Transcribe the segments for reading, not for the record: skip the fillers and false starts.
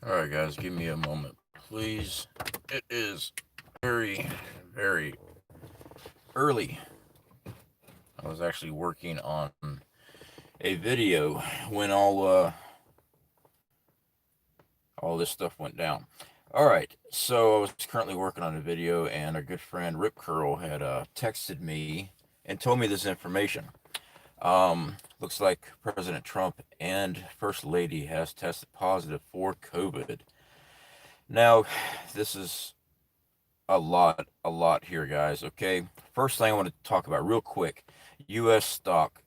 Alright, guys, give me a moment, please. It is very, very early. I was actually working on a video when all this stuff went down. Alright, so I was currently working on a video, and our good friend Rip Curl had texted me and told me this information. Looks like President Trump and First Lady has tested positive for COVID. Now, this is a lot here, guys. Okay, first thing I want to talk about real quick: U.S. stock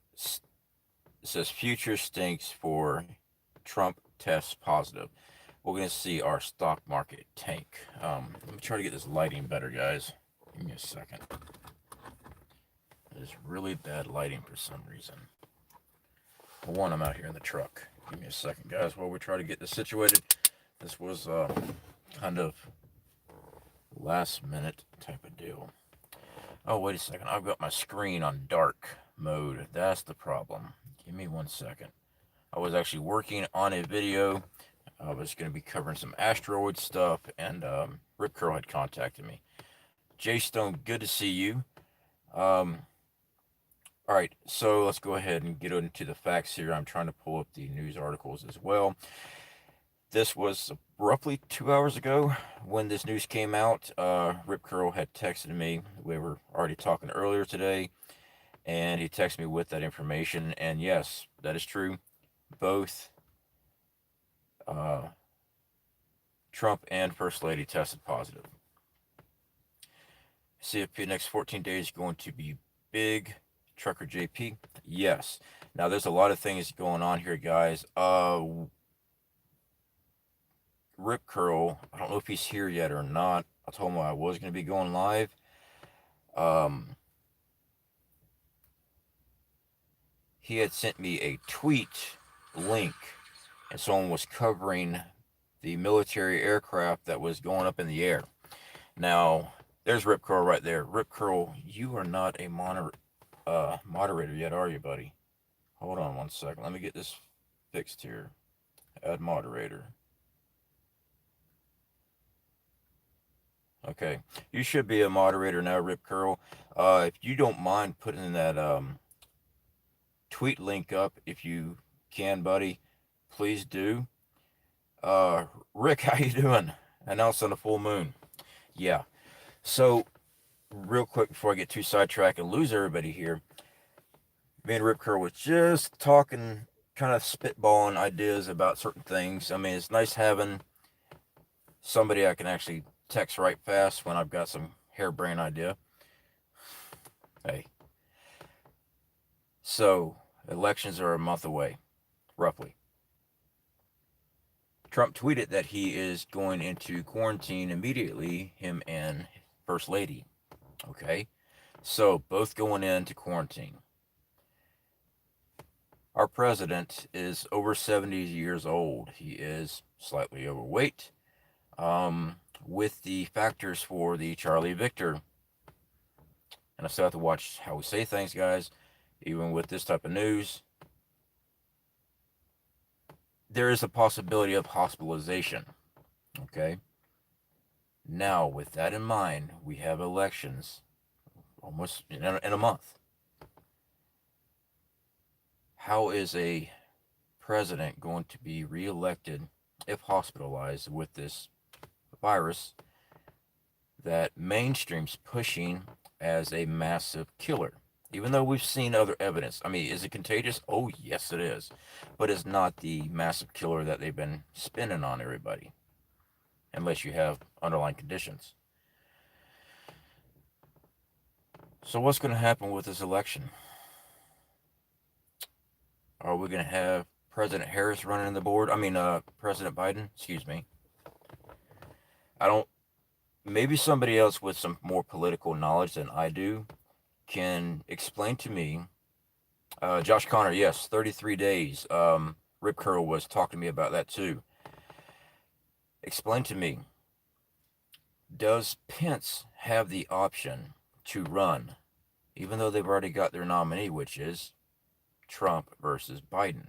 says future stinks for Trump tests positive. We're gonna see our stock market tank. Let me try to get this lighting better, guys. Give me a second. It is really bad lighting for some reason. For one, I'm out here in the truck. Give me a second, guys, while we try to get this situated. This was kind of last minute type of deal. Oh, wait a second. I've got my screen on dark mode. That's the problem. Give me 1 second. I was actually working on a video. I was going to be covering some asteroid stuff, and Rip Curl had contacted me. Jay Stone, good to see you. Um, all right, so let's go ahead and get into the facts here. I'm trying to pull up the news articles as well. This was roughly 2 hours ago when this news came out. Rip Curl had texted me. We were already talking earlier today, and he texted me with that information. And yes, that is true. Both uh, Trump and First Lady tested positive. C.F.P. next 14 days going to be big. Trucker JP, yes. Now there's a lot of things going on here, guys. Rip Curl, I don't know if he's here yet or not. I told him I was going to be going live. Um, he had sent me a tweet link, and someone was covering the military aircraft that was going up in the air. Now, there's Rip Curl right there. Rip Curl, you are not a moderator yet, are you, buddy? Hold on 1 second. Let me get this fixed here. Add moderator. Okay, you should be a moderator now, Rip Curl. If you don't mind putting that tweet link up, if you can, buddy, please do. Rick, how you doing? Announced on the full moon. Yeah. So, real quick before I get too sidetracked and lose everybody here, me and Rip Curl was just talking, kind of spitballing ideas about certain things. I mean, it's nice having somebody I can actually text right fast when I've got some harebrained idea. Hey. So, elections are a month away, roughly. Trump tweeted that he is going into quarantine immediately, him and First Lady. Okay? So, both going into quarantine. Our president is over 70 years old. He is slightly overweight. With the factors for the Charlie Victor. And I still have to watch how we say things, guys. Even with this type of news, there is a possibility of hospitalization. Okay? Now, with that in mind, we have elections almost in a month. How is a president going to be reelected if hospitalized with this virus that mainstream's pushing as a massive killer? Even though we've seen other evidence. I mean, is it contagious? Oh, yes, it is. But it's not the massive killer that they've been spinning on everybody, unless you have underlying conditions. So, what's going to happen with this election? Are we going to have President Harris running the board? I mean, President Biden, excuse me. I don't, maybe somebody else with some more political knowledge than I do can explain to me. Josh Connor, yes, 33 days. Rip Curl was talking to me about that too. Explain to me, does Pence have the option to run, even though they've already got their nominee, which is Trump versus Biden?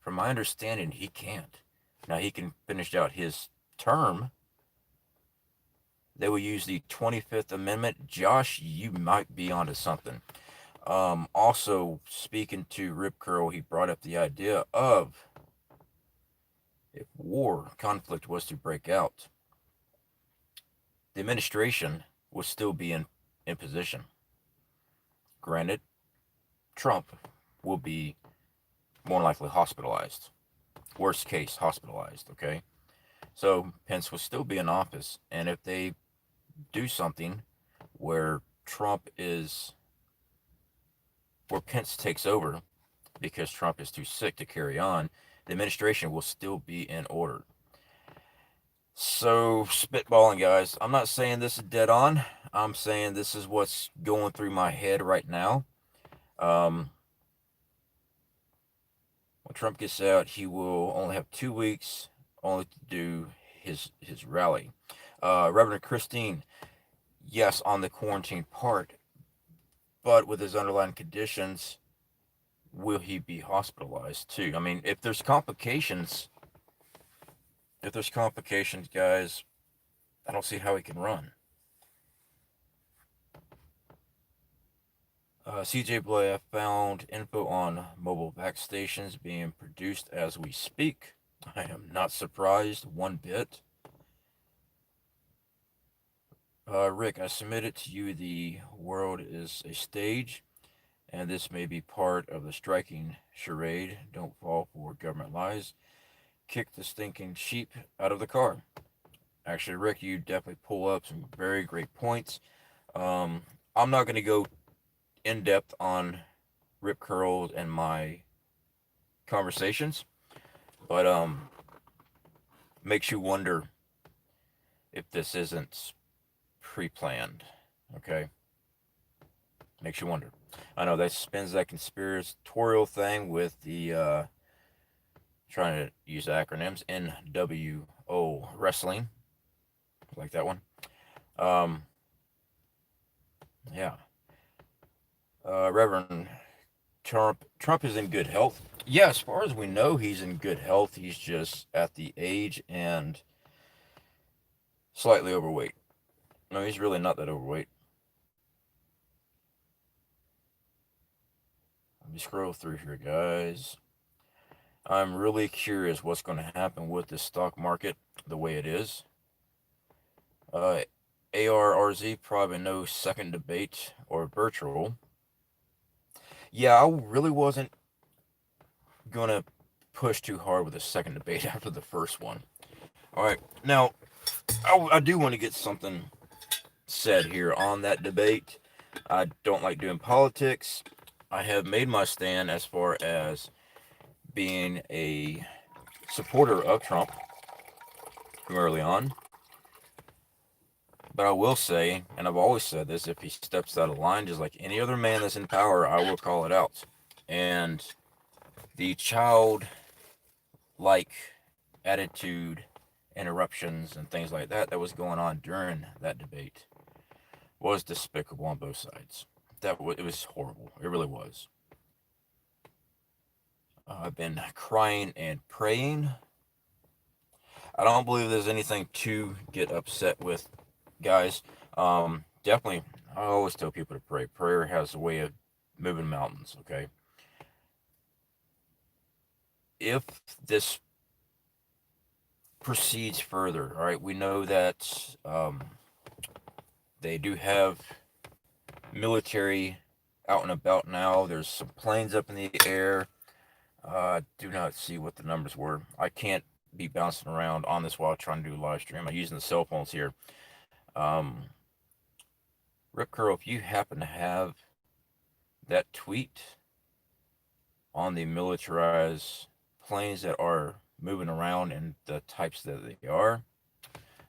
From my understanding, he can't. Now he can finish out his term. They will use the 25th Amendment. Josh, you might be onto something. Also, speaking to Rip Curl, he brought up the idea of if conflict was to break out, the administration would still be in position. Granted, Trump will be more likely hospitalized. Worst case, hospitalized, okay? So Pence will still be in office. And if they do something where Trump is, where Pence takes over because Trump is too sick to carry on, the administration will still be in order. So, spitballing, guys. I'm not saying this is dead on. I'm saying this is what's going through my head right now. When Trump gets out, he will only have 2 weeks only to do his rally. Reverend Christine, yes, on the quarantine part, but with his underlying conditions, will he be hospitalized too? I mean, if there's complications, guys, I don't see how he can run. CJ Blay, I found info on mobile vac stations being produced as we speak. I am not surprised one bit. Rick, I submitted to you the world is a stage, and this may be part of the striking charade. Don't fall for government lies. Kick the stinking sheep out of the car. Actually, Rick, you definitely pull up some very great points. I'm not going to go in depth on Rip Curl and my conversations, but makes you wonder if this isn't pre-planned. Okay, makes you wonder. I know that spins that conspiratorial thing with the trying to use acronyms. NWO wrestling, like that one. Um, yeah. Reverend Trump is in good health. Yeah, as far as we know, he's in good health. He's just at the age and slightly overweight. No, he's really not that overweight. Let me scroll through here, guys. I'm really curious what's going to happen with the stock market the way it is. Uh, ARRZ, probably no second debate or virtual. Yeah, I really wasn't going to push too hard with the second debate after the first one. All right, now, I do want to get something said here on that debate. I don't like doing politics. I have made my stand as far as being a supporter of Trump from early on. But I will say, and I've always said this, if he steps out of line, just like any other man that's in power, I will call it out. And the child like attitude, interruptions, and things like that was going on during that debate was despicable on both sides. It was horrible. It really was. I've been crying and praying. I don't believe there's anything to get upset with, guys. Definitely, I always tell people to pray. Prayer has a way of moving mountains, okay? If this proceeds further, all right, we know that they do have military out and about now. There's some planes up in the air. Do not see what the numbers were. I can't be bouncing around on this while trying to do a live stream. I'm using the cell phones here. Um, Rip Curl, if you happen to have that tweet on the militarized planes that are moving around and the types that they are.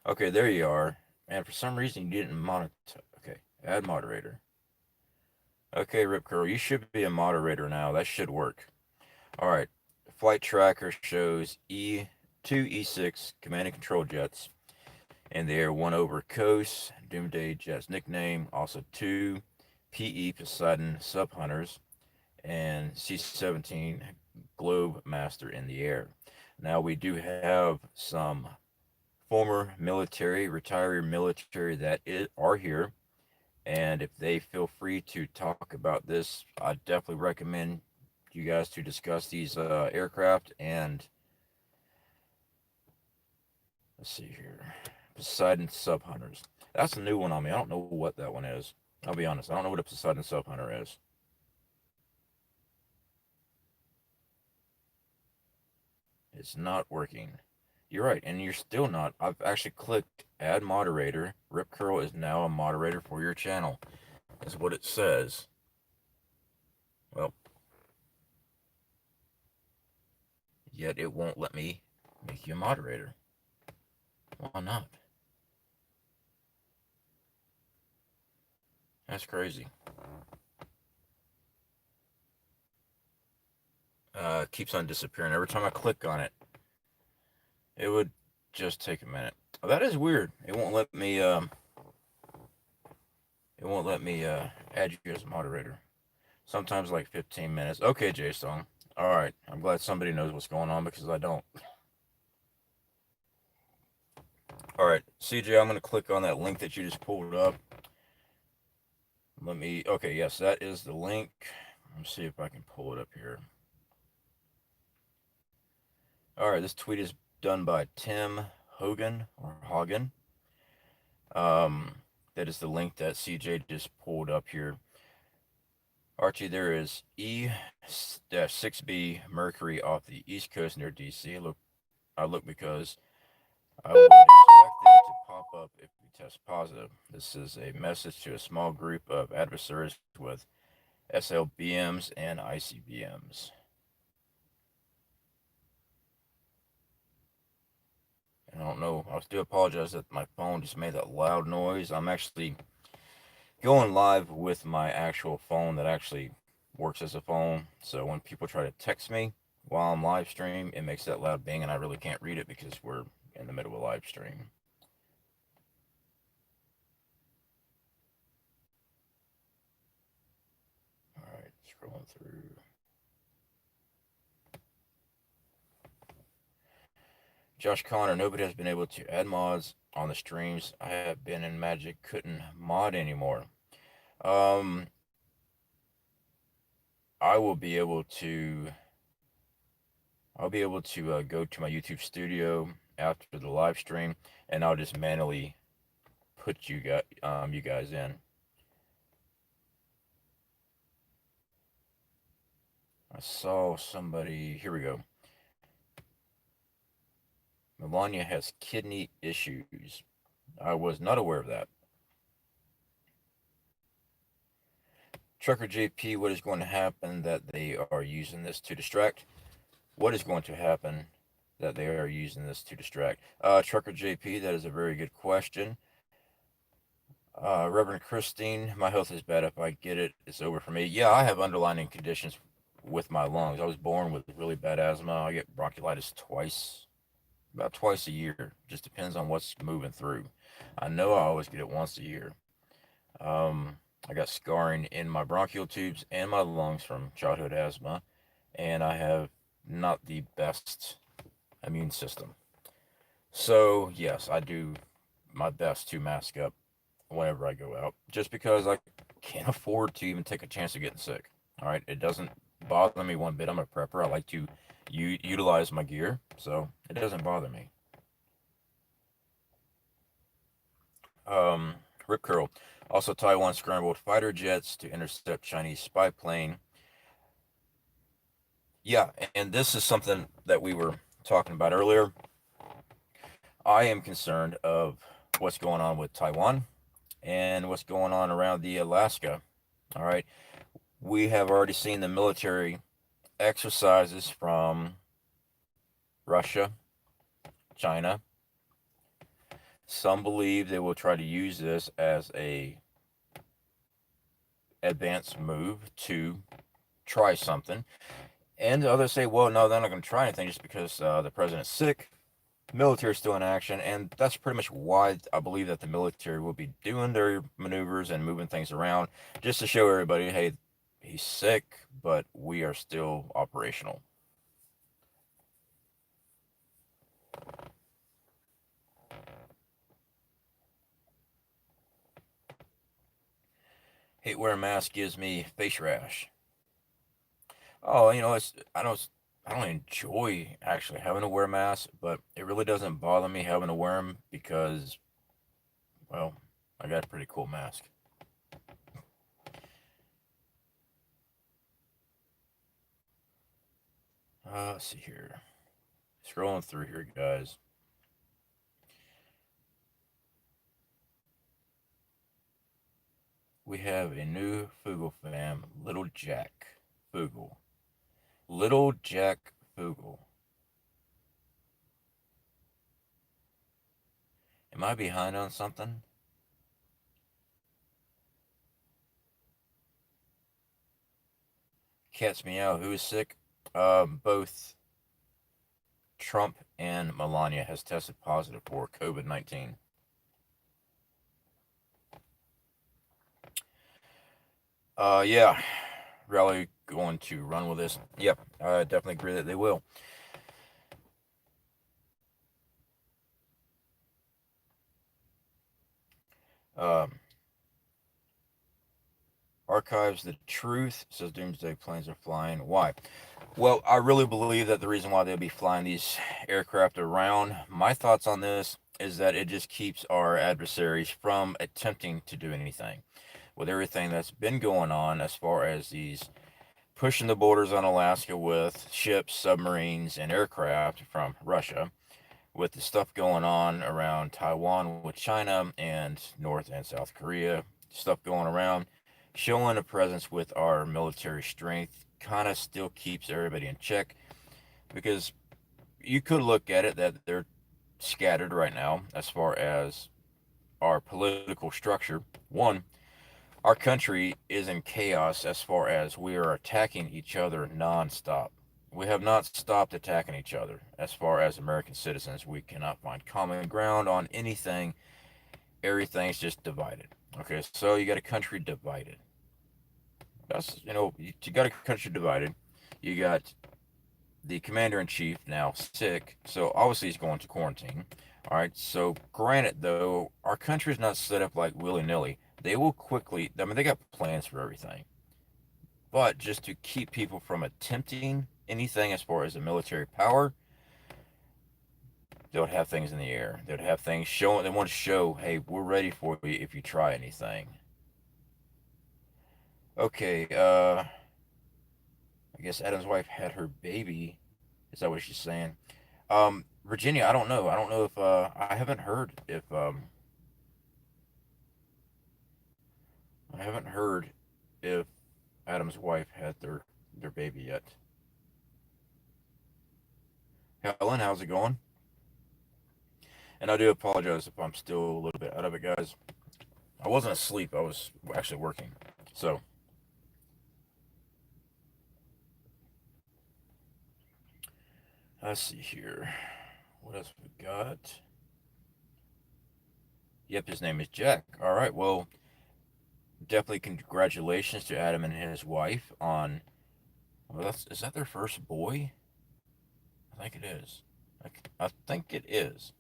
Okay, there you are. And for some reason you didn't monitor. Okay, add moderator. Okay, Rip Curl, you should be a moderator now. That should work. All right. Flight tracker shows E2, E6 command and control jets in the air, one over Coast, Doomsday Jet's nickname, also two PE Poseidon sub hunters, and C-17 globe master in the air. Now, we do have some former military, retiree military are here. And if they feel free to talk about this, I definitely recommend you guys to discuss these aircraft. And let's see here, Poseidon Sub Hunters. That's a new one on me. I don't know what that one is. I'll be honest. I don't know what a Poseidon Sub Hunter is. It's not working. You're right, and you're still not. I've actually clicked add moderator. Rip Curl is now a moderator for your channel, is what it says. Well, yet it won't let me make you a moderator. Why not? That's crazy. Keeps on disappearing. Every time I click on it, it would just take a minute. Oh, that is weird. It won't let me. Add you as a moderator. Sometimes like 15 minutes. Okay, J-Stone. All right. I'm glad somebody knows what's going on because I don't. All right, CJ, I'm going to click on that link that you just pulled up. Okay, yes, that is the link. Let's see if I can pull it up here. All right, this tweet is done by Tim Hogan or Hagen. That is the link that CJ just pulled up here. Archie, there is E-6B Mercury off the East Coast near DC. I look because I would expect them to pop up if we test positive. This is a message to a small group of adversaries with SLBMs and ICBMs. And I don't know. I do apologize that my phone just made that loud noise. I'm actually going live with my actual phone that actually works as a phone. So when people try to text me while I'm live stream, it makes that loud bing, and I really can't read it because we're in the middle of a live stream. All right, scrolling through. Josh Connor, nobody has been able to add mods on the streams. I have been in Magic, couldn't mod anymore. Um, I will be able to. I'll be able to go to my YouTube studio after the live stream, and I'll just manually put you guys in. I saw somebody. Here we go. Melania has kidney issues. I was not aware of that. Trucker JP, what is going to happen that they are using this to distract? What is going to happen that they are using this to distract? Trucker JP, that is a very good question. Reverend Christine, my health is bad. If I get it, it's over for me. Yeah, I have underlying conditions with my lungs. I was born with really bad asthma. I get bronchiolitis about twice a year. Just depends on what's moving through. I know I always get it once a year. I got scarring in my bronchial tubes and my lungs from childhood asthma, and I have not the best immune system. So, yes, I do my best to mask up whenever I go out, just because I can't afford to even take a chance of getting sick. All right, it doesn't bother me one bit. I'm a prepper. I like to utilize my gear, so it doesn't bother me. Um, Rip Curl. Also, Taiwan scrambled fighter jets to intercept Chinese spy plane. Yeah, and this is something that we were talking about earlier. I am concerned of what's going on with Taiwan and what's going on around the Alaska. All right. We have already seen the military exercises from Russia, China. Some believe they will try to use this as a advanced move to try something. And others say, well, no, they're not going to try anything just because the president's sick. Military is still in action, and that's pretty much why I believe that the military will be doing their maneuvers and moving things around just to show everybody, hey, he's sick, but we are still operational. Hate wearing masks gives me face rash. Oh, I don't enjoy actually having to wear masks, but it really doesn't bother me having to wear them because, well, I got a pretty cool mask. Let's see here. Scrolling through here, guys. We have a new Fugel fam, Little Jack Fugel. Little Jack Fugel. Am I behind on something? Cat's meow. Who is sick? Both Trump and Melania has tested positive for COVID-19. Yeah, really going to run with this. Yep, I definitely agree that they will. Um, Archives the truth, says Doomsday planes are flying. Why? Well, I really believe that the reason why they'll be flying these aircraft around, my thoughts on this is that it just keeps our adversaries from attempting to do anything. With everything that's been going on as far as these pushing the borders on Alaska with ships, submarines, and aircraft from Russia, with the stuff going on around Taiwan with China and North and South Korea, stuff going around, showing a presence with our military strength kind of still keeps everybody in check because you could look at it that they're scattered right now as far as our political structure. One, our country is in chaos as far as we are attacking each other nonstop. We have not stopped attacking each other. As far as American citizens, we cannot find common ground on anything. Everything's just divided. Okay, so you got a country divided. That's, you got a country divided. You got the commander in chief now sick, so obviously he's going to quarantine. All right, so granted, though, our country is not set up like willy nilly. They will quickly, I mean, they got plans for everything. But just to keep people from attempting anything as far as the military power, they would have things in the air. They would have things showing. They want to show, hey, we're ready for you if you try anything. Okay, I guess Adam's wife had her baby. Is that what she's saying? Virginia, I don't know. I don't know if I haven't heard if I haven't heard if Adam's wife had their baby yet. Helen, how's it going? And I do apologize if I'm still a little bit out of it, guys. I wasn't asleep. I was actually working. So let's see here. What else we got? Yep, his name is Jack. All right. Well, definitely congratulations to Adam and his wife on. Well, is that their first boy? I think it is. I think it is.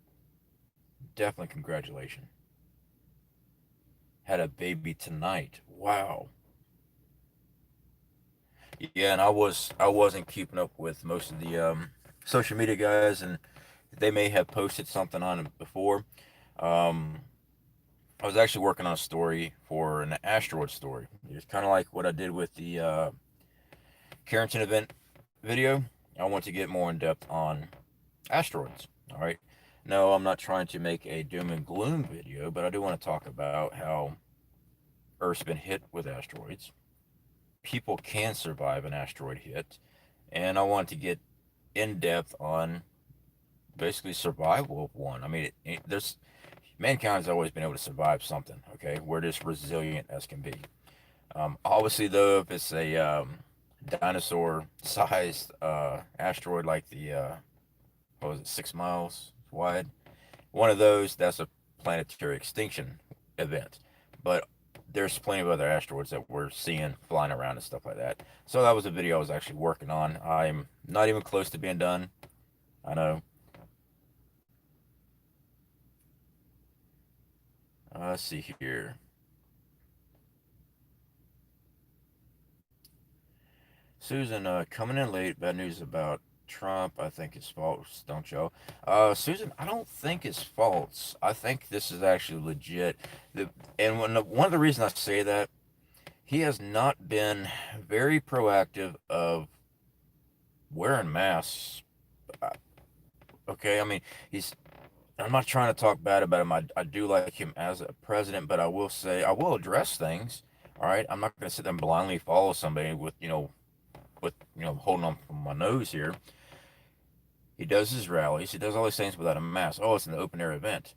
Definitely congratulations. Had a baby tonight. Wow. Yeah, and I wasn't keeping up with most of the social media guys, and they may have posted something on it before. Um, I was actually working on a story for an asteroid story. It's kind of like what I did with the Carrington event video. I want to get more in depth on asteroids. All right. No, I'm not trying to make a doom and gloom video, but I do want to talk about how Earth's been hit with asteroids. People can survive an asteroid hit, and I want to get in depth on basically survival of one. I mean, there's mankind's always been able to survive something. Okay, we're just resilient as can be. Obviously, though, if it's a dinosaur-sized asteroid like the what was it, 6 miles wide, one of those, that's a planetary extinction event. But there's plenty of other asteroids that we're seeing flying around and stuff like that. So that was a video I was actually working on. I'm not even close to being done. I know. Let's see here. Susan, coming in late. Bad news about Trump. I think it's false, don't y'all? Susan, I don't think it's false. I think this is actually legit. One of the reasons I say that, he has not been very proactive of wearing masks. Uh, Okay, I mean, he's. I'm not trying to talk bad about him. I do like him as a president, but I will say I will address things. All right, I'm not going to sit there and blindly follow somebody with holding on from my nose here. He does his rallies. He does all these things without a mask. Oh, it's an open air event.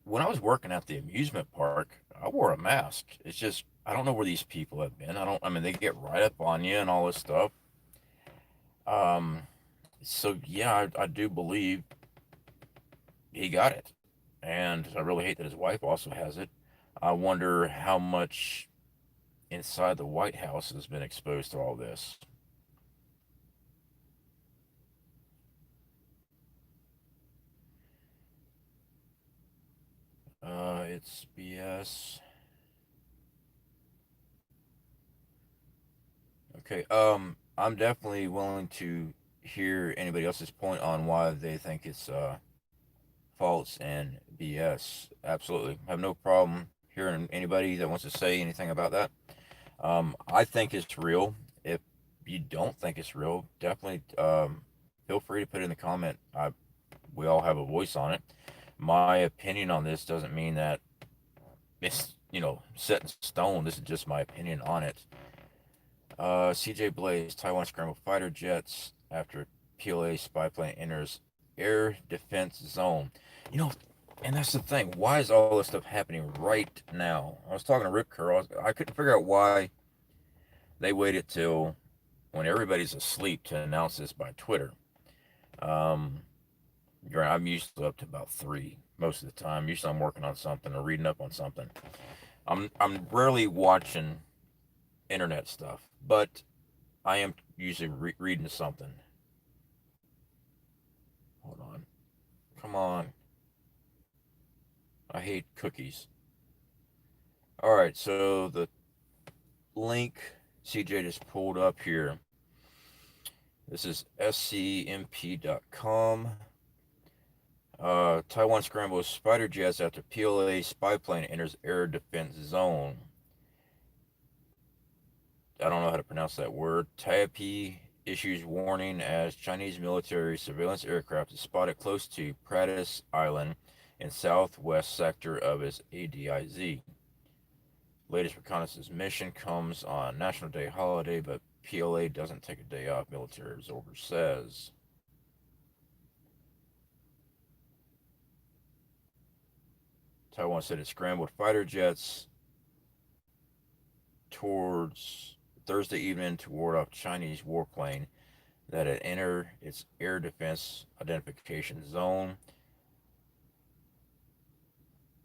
When I was working at the amusement park, I wore a mask. It's just I don't know where these people have been. I don't. I mean, they get right up on you and all this stuff. Um. So yeah, I do believe he got it, and I really hate that his wife also has it. I wonder how much inside the White House has been exposed to all this. It's BS. Okay. I'm definitely willing to hear anybody else's point on why they think it's false and BS. Absolutely, have no problem hearing anybody that wants to say anything about that. I think it's real. If you don't think it's real, definitely feel free to put it in the comment. We all have a voice on it. My opinion on this doesn't mean that it's set in stone. This is just my opinion on it. CJ Blaze, Taiwan scrambled fighter jets after PLA spy plane enters air defense zone. You know, and that's the thing. Why is all this stuff happening right now? I was talking to Rip Curl. I couldn't figure out why they waited till when everybody's asleep to announce this by Twitter. Um, I'm usually up to about 3 most of the time. Usually I'm working on something or reading up on something. I'm rarely watching internet stuff, but I am usually reading something. Hold on. Come on. I hate cookies. All right, so the link CJ just pulled up here. This is scmp.com. Taiwan scrambles fighter jets after PLA spy plane enters air defense zone. I don't know how to pronounce that word. Taipei issues warning as Chinese military surveillance aircraft is spotted close to Pratis Island in southwest sector of its ADIZ. Latest reconnaissance mission comes on National Day holiday, but PLA doesn't take a day off, military observer says. Taiwan said it scrambled fighter jets towards Thursday evening to ward off Chinese warplane that had entered its air defense identification zone.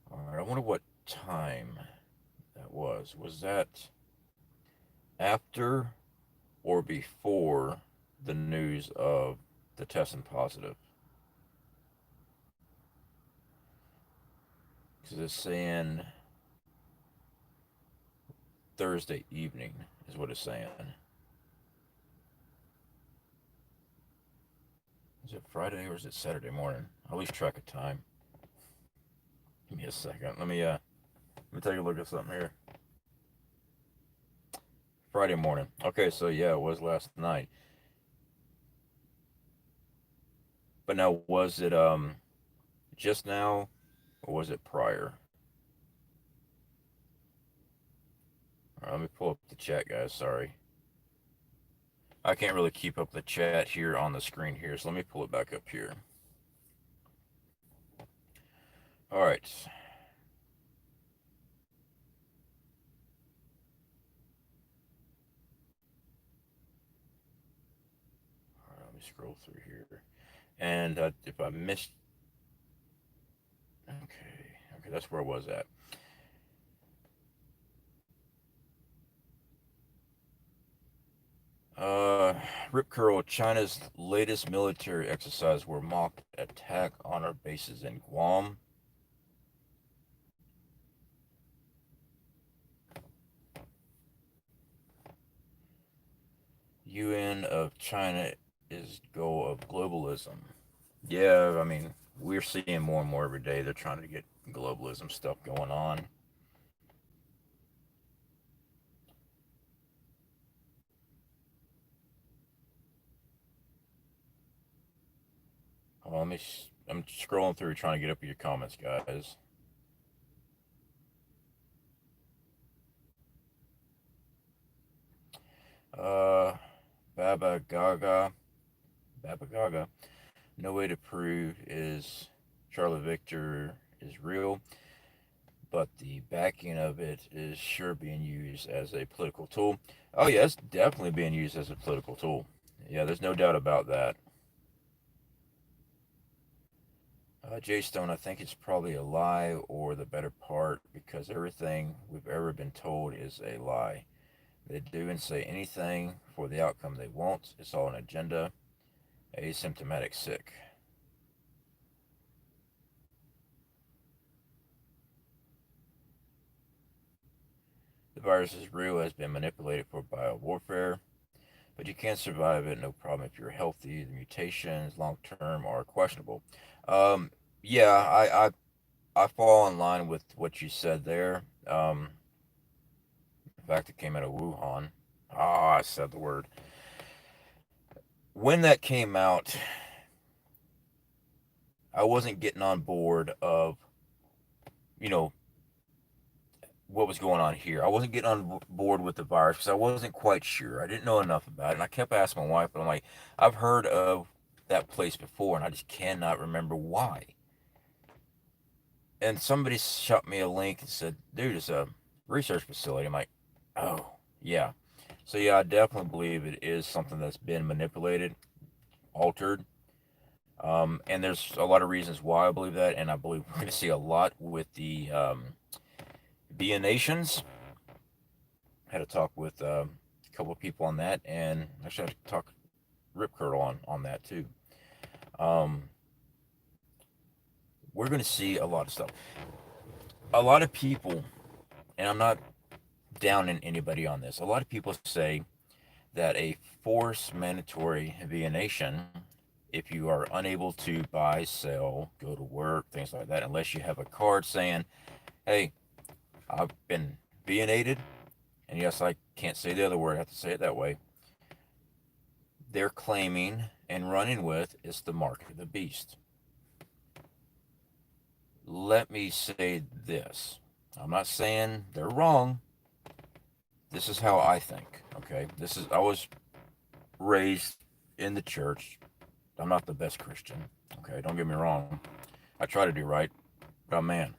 All right, I wonder what time that was. Was that after or before the news of the testing positive? Because it's saying Thursday evening is what it's saying. Is it Friday or is it Saturday morning? I'll lose track of time. Give me a second. Let me take a look at something here. Friday morning. Okay, so yeah, it was last night. But now was it just now or was it prior? All right, let me pull up the chat, guys. Sorry. I can't really keep up the chat here on the screen here, so let me pull it back up here. All right. All right, let me scroll through here. And if I missed, okay, that's where I was at. Uh, Rip Curl, China's latest military exercise were mocked attack on our bases in Guam. UN of China is goal of globalism. Yeah, I mean, we're seeing more and more every day. They're trying to get globalism stuff going on. Hold on, I'm scrolling through trying to get up your comments, guys. Uh, Baba Gaga, Baba Gaga. No way to prove is Charlie Victor is real, but the backing of it is sure being used as a political tool. Oh yeah, it's definitely being used as a political tool. Yeah, there's no doubt about that. Jay Stone, I think it's probably a lie or the better part because everything we've ever been told is a lie. They do and say anything for the outcome they want. It's all an agenda. Asymptomatic sick. The virus is real, has been manipulated for biowarfare, but you can survive it, no problem if you're healthy. The mutations, long term, are questionable. Um, yeah, I fall in line with what you said there. The fact it came out of Wuhan. Ah, I said the word. When that came out, I wasn't getting on board of, you know, what was going on here. I wasn't getting on board with the virus because I wasn't quite sure. I didn't know enough about it. And I kept asking my wife, but I'm like, I've heard of that place before and I just cannot remember why. And somebody shot me a link and said, dude, it's a research facility. I'm like, oh, yeah. So, yeah, I definitely believe it is something that's been manipulated, altered. And there's a lot of reasons why I believe that. And I believe we're going to see a lot with the BN Nations. I had a talk with a couple of people on that. And actually, I had to talk Rip Curl on that too. Um, we're going to see a lot of stuff. A lot of people, and I'm not downing anybody on this, a lot of people say that a forced mandatory nation, if you are unable to buy, sell, go to work, things like that, unless you have a card saying, hey, I've been VNated, and yes, I can't say the other word, I have to say it that way, they're claiming and running with is the mark of the beast. Let me say this. I'm not saying they're wrong. This is how I think, okay? I was raised in the church. I'm not the best Christian, okay? Don't get me wrong. I try to do right, but man,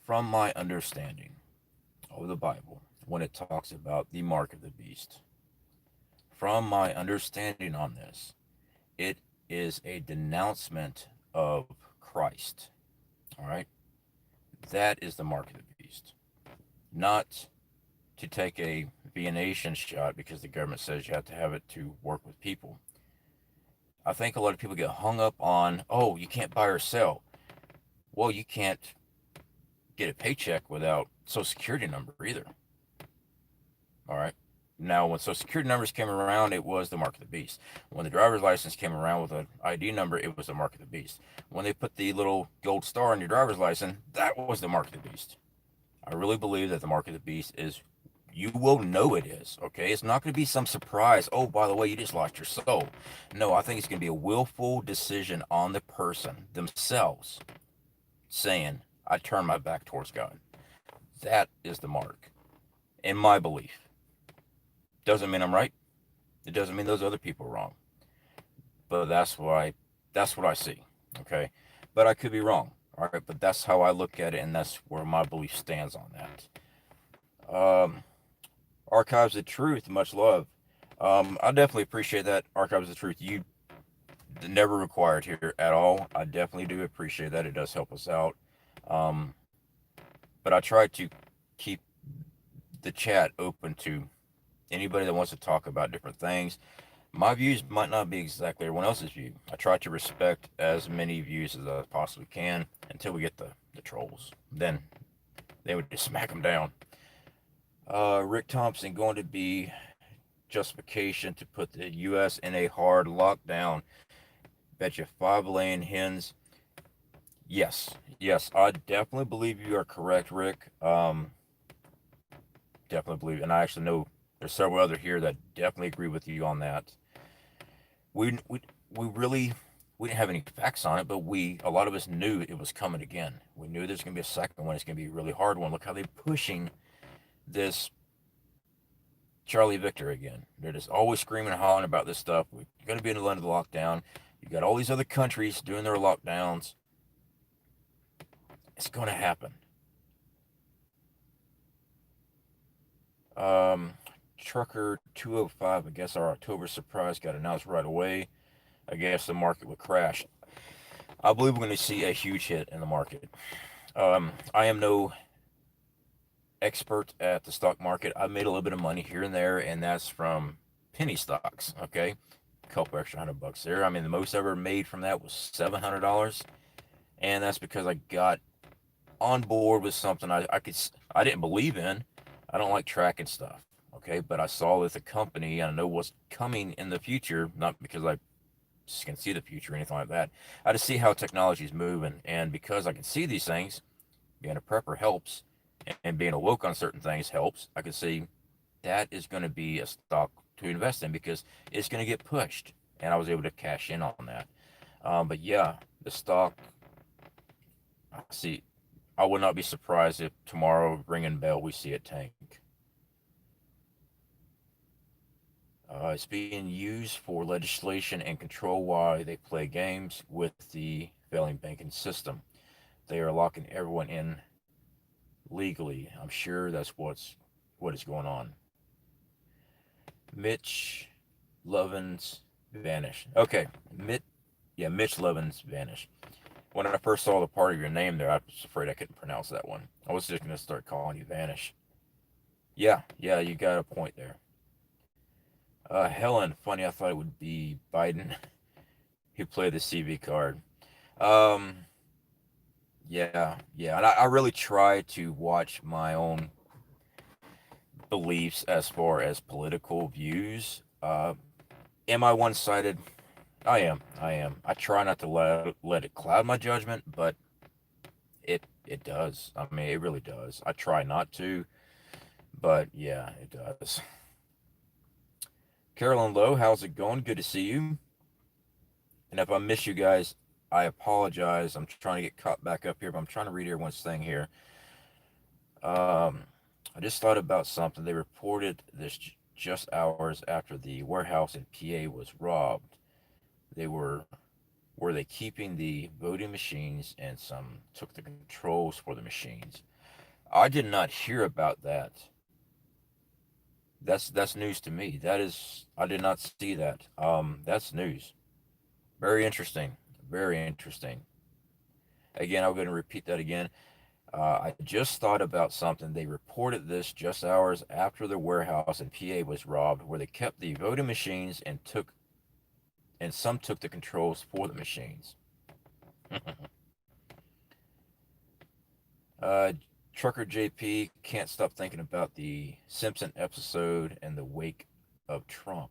from my understanding of the Bible, when it talks about the mark of the beast, from my understanding on this, it is a denouncement of Christ, all right? That is the mark of the beast. Not to take a Viennation shot because the government says you have to have it to work with people. I think a lot of people get hung up on, oh, you can't buy or sell. Well, you can't get a paycheck without Social Security number either. All right. Now, when Social Security numbers came around, it was the mark of the beast. When the driver's license came around with an ID number, it was the mark of the beast. When they put the little gold star on your driver's license, that was the mark of the beast. I really believe that the mark of the beast is, you will know it is, okay? It's not going to be some surprise. Oh, by the way, you just lost your soul. No, I think it's going to be a willful decision on the person themselves saying, I turn my back towards God. That is the mark, in my belief. Doesn't mean I'm right. It doesn't mean those other people are wrong. But that's what I see, okay? But I could be wrong, all right? But that's how I look at it, and that's where my belief stands on that. Archives of Truth, much love. I definitely appreciate that. Archives of Truth, you never required here at all. I definitely do appreciate that. It does help us out. Um, but I try to keep the chat open to anybody that wants to talk about different things. My views might not be exactly everyone else's view. I try to respect as many views as I possibly can until we get the trolls. Then they would just smack them down. Rick Thompson going to be justification to put the U.S. in a hard lockdown. Bet you 5 laying hens. Yes, yes, I definitely believe you are correct, Rick. Definitely believe, and I actually know there's several other here that definitely agree with you on that. We we we really we didn't have any facts on it, but we a lot of us knew it was coming again. We knew there's gonna be a second one. It's gonna be a really hard one. Look how they're pushing this Charlie Victor again. They're just always screaming and hollering about this stuff. We're gonna be in the end of the lockdown. You got all these other countries doing their lockdowns. It's gonna happen. Um, Trucker 205. I guess our October surprise got announced right away. I guess the market would crash. I believe we're going to see a huge hit in the market. I am no expert at the stock market. I made a little bit of money here and there, and that's from penny stocks. Okay, a couple extra $100 there. I mean, the most I ever made from that was $700, and that's because I got on board with something I didn't believe in. I don't like tracking stuff. Okay, but I saw that the company, and I know what's coming in the future, not because I just can see the future or anything like that. I just see how technology is moving, and because I can see these things, being a prepper helps, and being awoke on certain things helps. I can see that is going to be a stock to invest in because it's going to get pushed, and I was able to cash in on that. But yeah, the stock. I see. I would not be surprised if tomorrow, ringing bell, we see it tank. It's being used for legislation and control while they play games with the failing banking system. They are locking everyone in legally. I'm sure that's what is going on. Mitch Lovin's vanished. Okay, Mitch Lovin's vanished. When I first saw the part of your name there, I was afraid I couldn't pronounce that one. I was just gonna start calling you Vanish. Yeah, you got a point there. Helen, funny, I thought it would be Biden who played the CV card. Um, yeah, and I really try to watch my own beliefs as far as political views. Am I one sided? I am. I am. I try not to let it cloud my judgment, but it does. I mean, it really does. I try not to, but yeah, it does. Carolyn Lowe, how's it going? Good to see you. And if I miss you guys, I apologize. I'm trying to get caught back up here, but I'm trying to read everyone's thing here. Um, I just thought about something. They reported this just hours after the warehouse in PA was robbed. They were they keeping the voting machines and some took the controls for the machines. I did not hear about that. That's news to me. That is I did not see that. That's news. Very interesting. Very interesting. Again, I'm going to repeat that again. I just thought about something. They reported this just hours after the warehouse in PA was robbed, where they kept the voting machines and some took the controls for the machines. uh, Trucker JP can't stop thinking about the Simpson episode and the wake of Trump.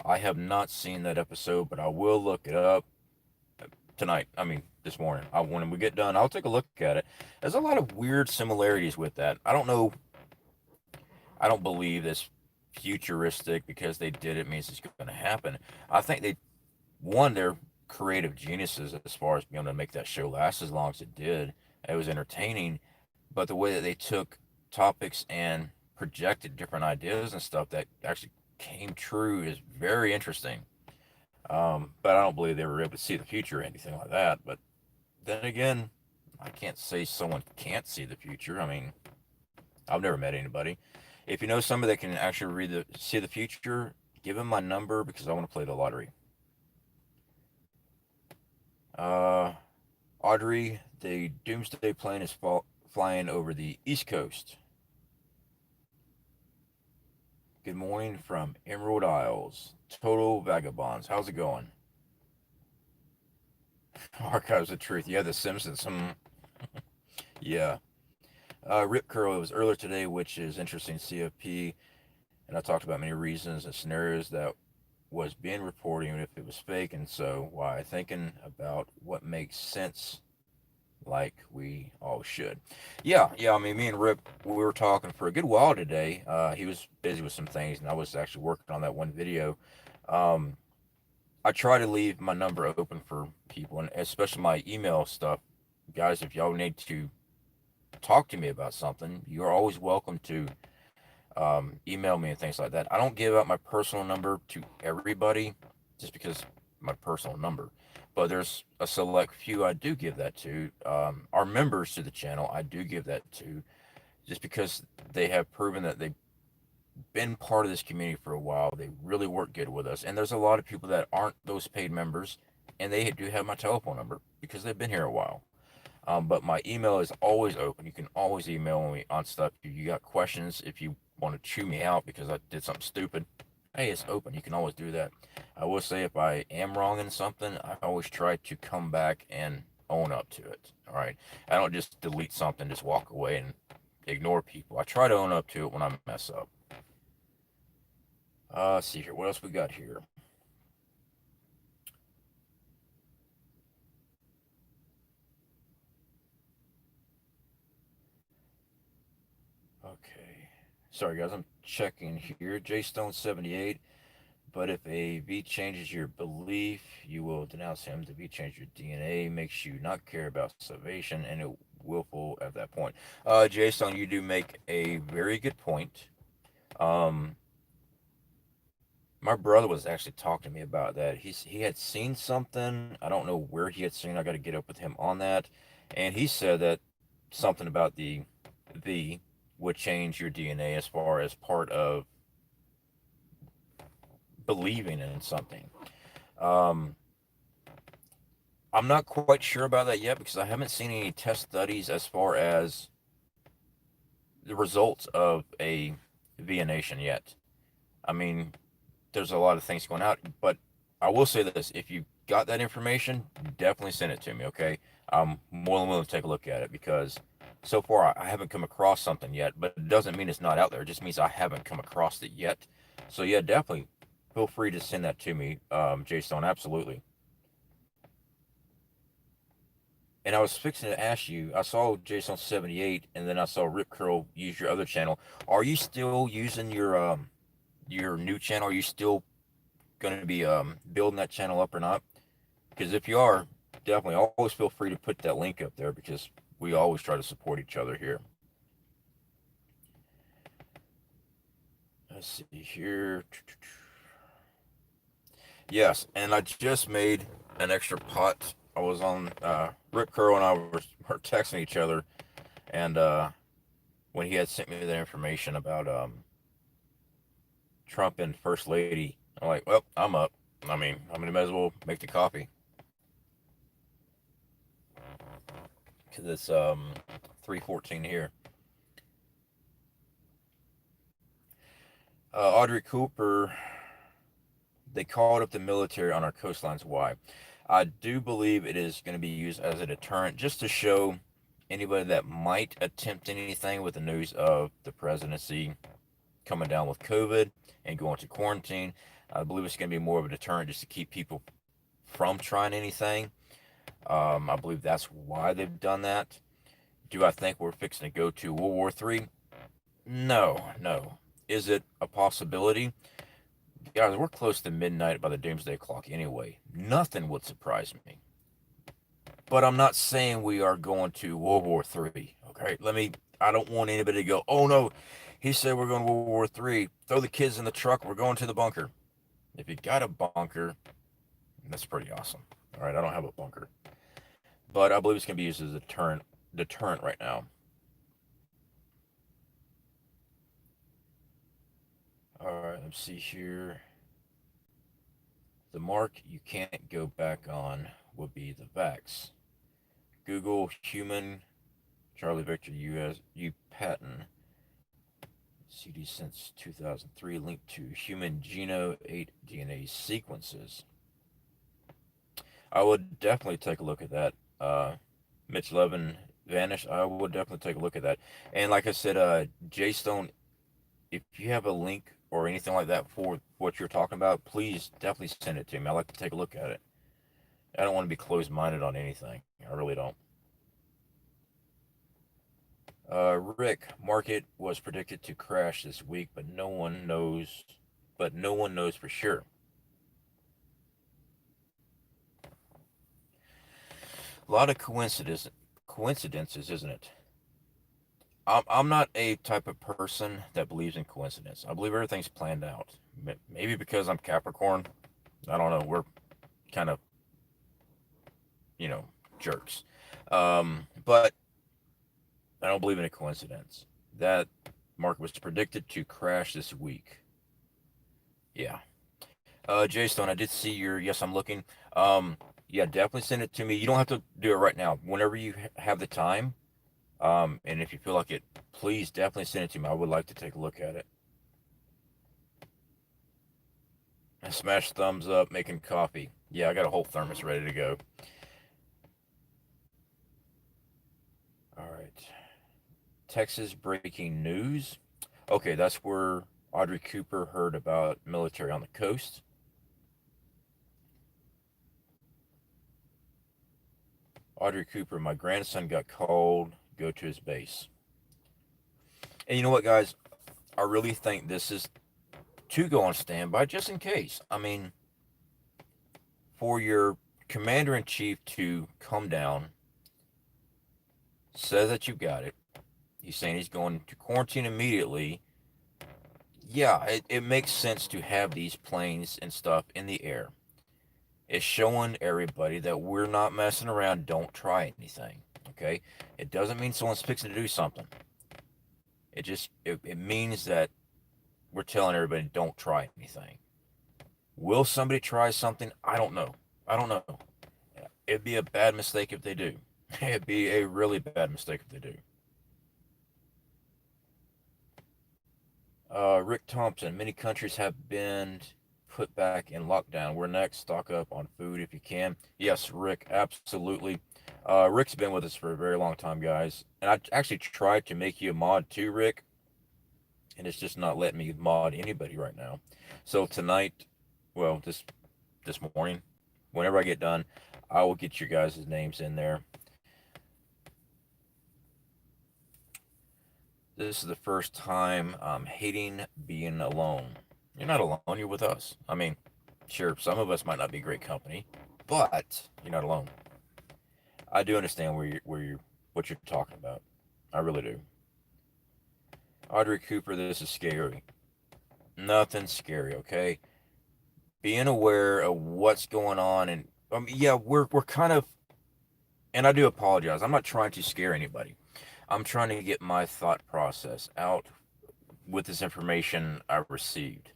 I have not seen that episode, but I will look it up tonight. I mean, this morning. When we get done, I'll take a look at it. There's a lot of weird similarities with that. I don't know. I don't believe this futuristic because they did it means it's going to happen. I think they're creative geniuses as far as being able to make that show last as long as it did. It was entertaining, but the way that they took topics and projected different ideas and stuff that actually came true is very interesting. But I don't believe they were able to see the future or anything like that. But then again, I can't say someone can't see the future. I mean, I've never met anybody. If you know somebody that can actually see the future, give them my number because I want to play the lottery. Uh, Audrey, the Doomsday plane is flying over the East Coast. Good morning from Emerald Isles. Total Vagabonds. How's it going? Archives of Truth. Yeah, The Simpsons. Yeah. Rip Curl, it was earlier today, which is interesting. CFP and I talked about many reasons and scenarios that was being reported, even if it was fake, and so why thinking about what makes sense like we all should. Yeah. I mean, me and Rip, we were talking for a good while today. He was busy with some things, and I was actually working on that one video. Um, I try to leave my number open for people, and especially my email stuff. Guys, if y'all need to talk to me about something, you're always welcome to email me and things like that. I don't give out my personal number to everybody just because my personal number, but there's a select few I do give that to. Our members to the channel, I do give that to just because they have proven that they've been part of this community for a while. They really work good with us. And there's a lot of people that aren't those paid members and they do have my telephone number because they've been here a while. But my email is always open. You can always email me on stuff. If you got questions, if you want to chew me out because I did something stupid, hey, it's open. You can always do that. I will say if I am wrong in something, I always try to come back and own up to it. All right. I don't just delete something, just walk away and ignore people. I try to own up to it when I mess up. Let's see here. What else we got here? Okay. Sorry, guys. I'm checking here. J Stone 78. But if a V changes your belief, you will denounce him. The V changes your DNA, makes you not care about salvation, and it willful at that point. Jason, you do make a very good point. Um, my brother was actually talking to me about that. He had seen something. I don't know where he had seen. I got to get up with him on that, and he said that something about the V would change your DNA as far as part of believing in something. Um, I'm not quite sure about that yet because I haven't seen any test studies as far as the results of a VNation yet. I mean, there's a lot of things going out, but I will say this: if you got that information, definitely send it to me. Okay, I'm more than willing to take a look at it because so far I haven't come across something yet. But it doesn't mean it's not out there. It just means I haven't come across it yet. So yeah, definitely feel free to send that to me, Jay Stone. Absolutely. And I was fixing to ask you, I saw Jason 78 and then I saw Rip Curl use your other channel. Are you still using your new channel? Are you still going to be building that channel up or not? Because if you are, definitely always feel free to put that link up there because we always try to support each other here. Let's see here. Yes, and I just made an extra pot. I was on Rip Curl and I were texting each other, and when he had sent me that information about Trump and First Lady, I'm like, well, I'm up. I mean, I might as well make the coffee because it's 3:14 here. Audrey Cooper, they called up the military on our coastlines. Why? I do believe it is going to be used as a deterrent, just to show anybody that might attempt anything with the news of the presidency coming down with COVID and going to quarantine. I believe it's going to be more of a deterrent just to keep people from trying anything. I believe that's why they've done that. Do I think we're fixing to go to World War III? No, no. Is it a possibility? Guys, we're close to midnight by the doomsday clock anyway. Nothing would surprise me. But I'm not saying we are going to World War III. Okay, I don't want anybody to go, oh no, he said we're going to World War III. Throw the kids in the truck. We're going to the bunker. If you got a bunker, that's pretty awesome. All right, I don't have a bunker, but I believe it's going to be used as a deterrent right now. All right, let's see here. The mark you can't go back on will be the vax. Google human Charlie Victor US U patent. CD since 2003 linked to human genome 8 DNA sequences. I would definitely take a look at that. Mitch Levin vanished. I would definitely take a look at that. And like I said, J Stone, if you have a link or anything like that for what you're talking about, please definitely send it to me. I like to take a look at it. I don't want to be closed minded on anything. I really don't. Rick, market was predicted to crash this week, but no one knows. But no one knows for sure. A lot of coincidences, isn't it? I'm not a type of person that believes in coincidence. I believe everything's planned out. Maybe because I'm Capricorn. I don't know. We're kind of, you know, jerks. But I don't believe in a coincidence. That market was predicted to crash this week. Yeah. Jay Stone, I did see your. Yes, I'm looking. Yeah, definitely send it to me. You don't have to do it right now. Whenever you have the time, and if you feel like it, please definitely send it to me. I would like to take a look at it. Smash thumbs up, making coffee. Yeah, I got a whole thermos ready to go. All right. Texas breaking news. Okay, that's where Audrey Cooper heard about military on the coast. Audrey Cooper, my grandson got called, go to his base. And you know what, guys? I really think this is to go on standby just in case. I mean, for your commander in chief to come down, says that you've got it. He's saying he's going to quarantine immediately. Yeah, it makes sense to have these planes and stuff in the air. It's showing everybody that we're not messing around. Don't try anything. Okay? It doesn't mean someone's fixing to do something. It means that we're telling everybody don't try anything. Will somebody try something? I don't know. I don't know. It'd be a bad mistake if they do. It'd be a really bad mistake if they do. Rick Thompson, many countries have been put back in lockdown. We're next. Stock up on food if you can. Yes, Rick, absolutely. Rick's been with us for a very long time, guys. And I actually tried to make you a mod too, Rick, and it's just not letting me mod anybody right now. So tonight, well, this morning, whenever I get done, I will get your guys' names in there. This is the first time I'm hating being alone. You're not alone, you're with us. I mean, sure, some of us might not be great company, but you're not alone. I do understand what you're talking about. I really do. Audrey Cooper, this is scary. Nothing scary, okay? Being aware of what's going on, and yeah, we're kind of, and I do apologize. I'm not trying to scare anybody. I'm trying to get my thought process out with this information I received.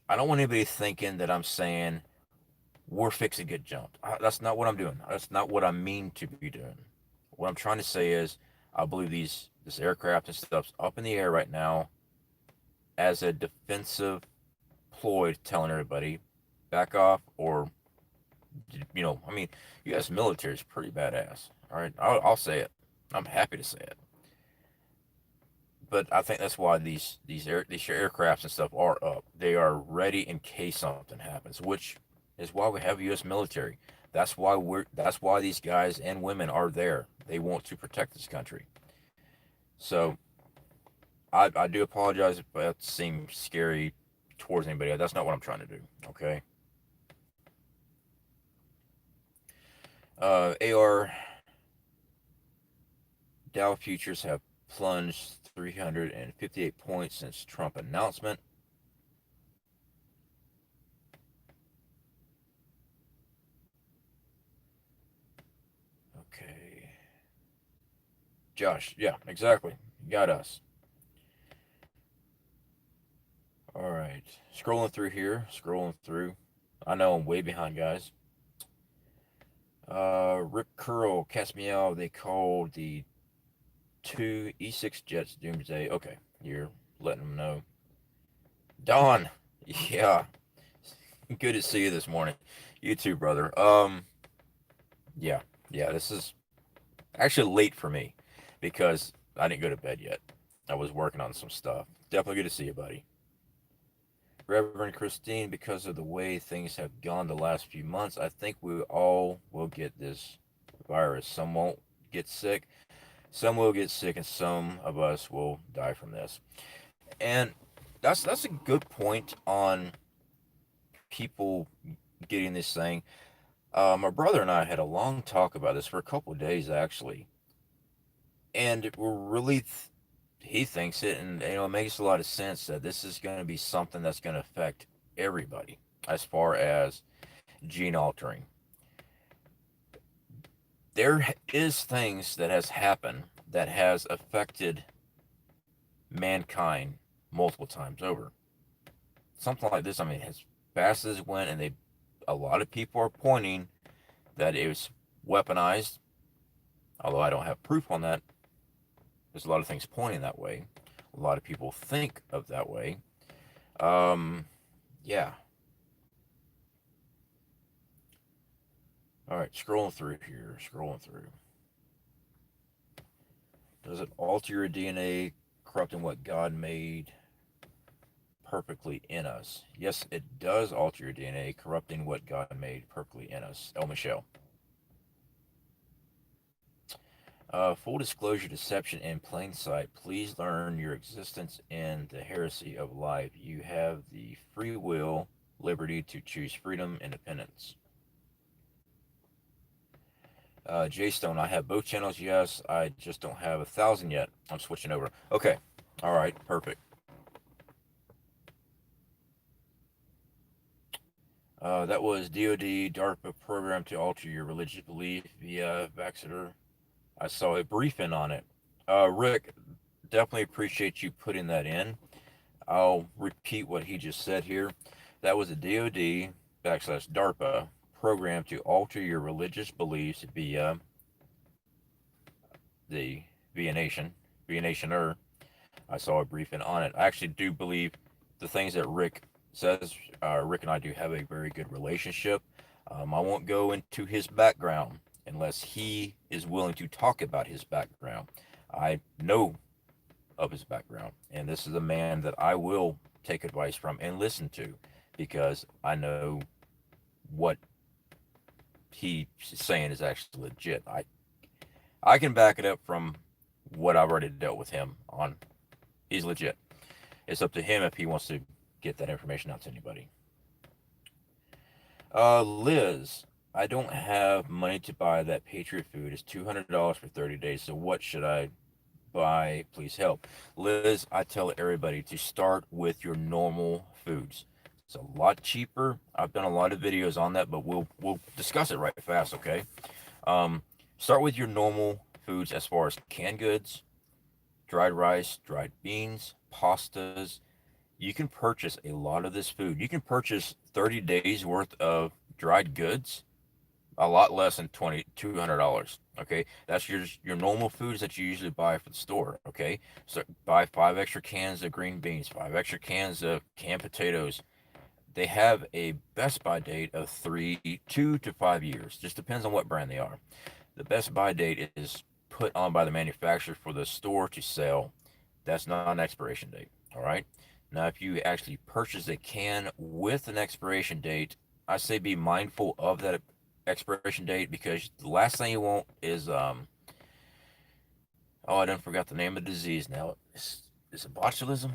I don't want anybody thinking that I'm saying we're fixing to get jumped. That's not what I'm doing. That's not what I mean to be doing. What I'm trying to say is, I believe this aircraft and stuff's up in the air right now as a defensive ploy, telling everybody back off, or I mean, U.S. military is pretty badass. All right, I'll say it. I'm happy to say it. But I think that's why these aircrafts and stuff are up. They are ready in case something happens, which is why we have U.S. military. That's why these guys and women are there. They want to protect this country. So I do apologize if that seems scary towards anybody. That's not what I'm trying to do. Okay. AR Dow futures have plunged 358 points since Trump announcement. Okay. Josh, yeah, exactly. You got us. All right. Scrolling through here, scrolling through. I know I'm way behind, guys. Rip Curl, Cast Meow, they called the two E6 jets Doomsday. Okay, you're letting them know. Don, yeah, good to see you this morning. You too, brother. Yeah, yeah, this is actually late for me because I didn't go to bed yet. I was working on some stuff. Definitely good to see you, buddy. Reverend Christine, because of the way things have gone the last few months, I think we all will get this virus. Some won't get sick, some will get sick, and some of us will die from this. And that's a good point on people getting this thing. My brother and I had a long talk about this for a couple of days actually, and we're really he thinks it, and it makes a lot of sense that this is going to be something that's going to affect everybody as far as gene altering. There is things that has happened that has affected mankind multiple times over. Something like this, I mean, as fast as it went, and a lot of people are pointing that it was weaponized. Although I don't have proof on that, there's a lot of things pointing that way. A lot of people think of that way. Um, yeah. All right, scrolling through here, scrolling through. Does it alter your DNA, corrupting what God made perfectly in us? Yes, it does alter your DNA, corrupting what God made perfectly in us. El Michelle. Full disclosure, deception in plain sight. Please learn your existence in the heresy of life. You have the free will, liberty to choose freedom, independence. J Stone, I have both channels. Yes, I just don't have 1,000 yet. I'm switching over. Okay. All right. Perfect. That was DoD DARPA program to alter your religious belief via Vaxeter. I saw a briefing on it. Rick, definitely appreciate you putting that in. I'll repeat what he just said here. That was a DoD backslash DARPA program to alter your religious beliefs the via nation, via nationer. I saw a briefing on it. I actually do believe the things that Rick says. Rick and I do have a very good relationship. I won't go into his background unless he is willing to talk about his background. I know of his background, and this is a man that I will take advice from and listen to because I know what he's saying is actually legit. I can back it up from what I've already dealt with him on. He's legit. It's up to him if he wants to get that information out to anybody. Liz, I don't have money to buy that Patriot food. It's $200 for 30 days. So what should I buy? Please help. Liz, I tell everybody to start with your normal foods. It's a lot cheaper. I've done a lot of videos on that, but we'll discuss it right fast, okay? Start with your normal foods as far as canned goods, dried rice, dried beans, pastas. You can purchase a lot of this food. You can purchase 30 days worth of dried goods a lot less than $200. Okay, that's your normal foods that you usually buy for the store. Okay, so buy 5 extra cans of green beans, 5 extra cans of canned potatoes. They have a best by date of 2 to 5 years. Just depends on what brand they are. The best by date is put on by the manufacturer for the store to sell. That's not an expiration date. All right. Now, if you actually purchase a can with an expiration date, I say be mindful of that expiration date because the last thing you want is oh, I done forgot the name of the disease now. Is it botulism?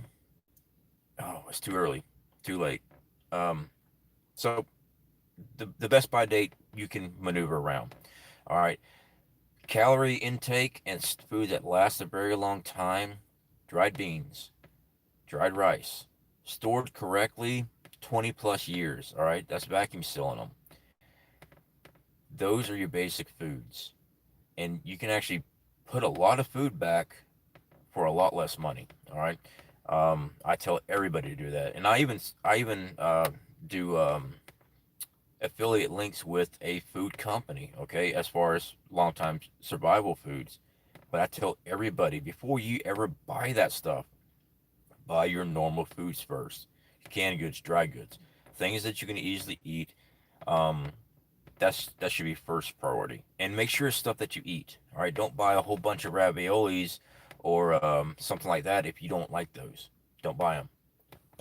Oh, it's too early, too late. Um, so the best by date you can maneuver around. All right, calorie intake and food that lasts a very long time: dried beans, dried rice, stored correctly, 20 plus years. All right, that's vacuum sealing them. Those are your basic foods, and you can actually put a lot of food back for a lot less money. All right, I tell everybody to do that, and I even do affiliate links with a food company. Okay, as far as long time survival foods, but I tell everybody before you ever buy that stuff, buy your normal foods first. Canned goods, dry goods, things that you can easily eat. Um, that should be first priority, and make sure it's stuff that you eat. All right, don't buy a whole bunch of raviolis or something like that if you don't like those. Don't buy them.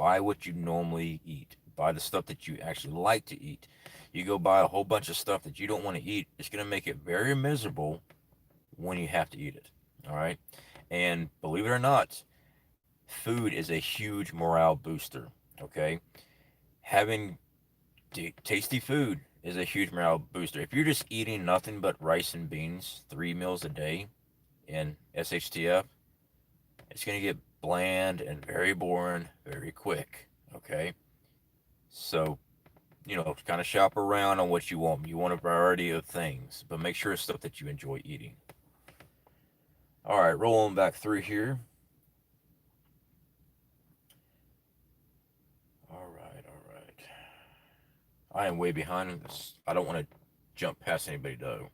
buy what you normally eat. Buy the stuff that you actually like to eat. You go buy a whole bunch of stuff that you don't want to eat, it's going to make it very miserable when you have to eat it. All right. And believe it or not, food is a huge morale booster. Okay. Having tasty food is a huge morale booster. If you're just eating nothing but rice and beans 3 meals a day in SHTF, it's going to get bland and very boring very quick. Okay. So, kind of shop around on what you want. You want a variety of things, but make sure it's stuff that you enjoy eating. All right, rolling back through here. All right, all right. I am way behind. I don't want to jump past anybody though.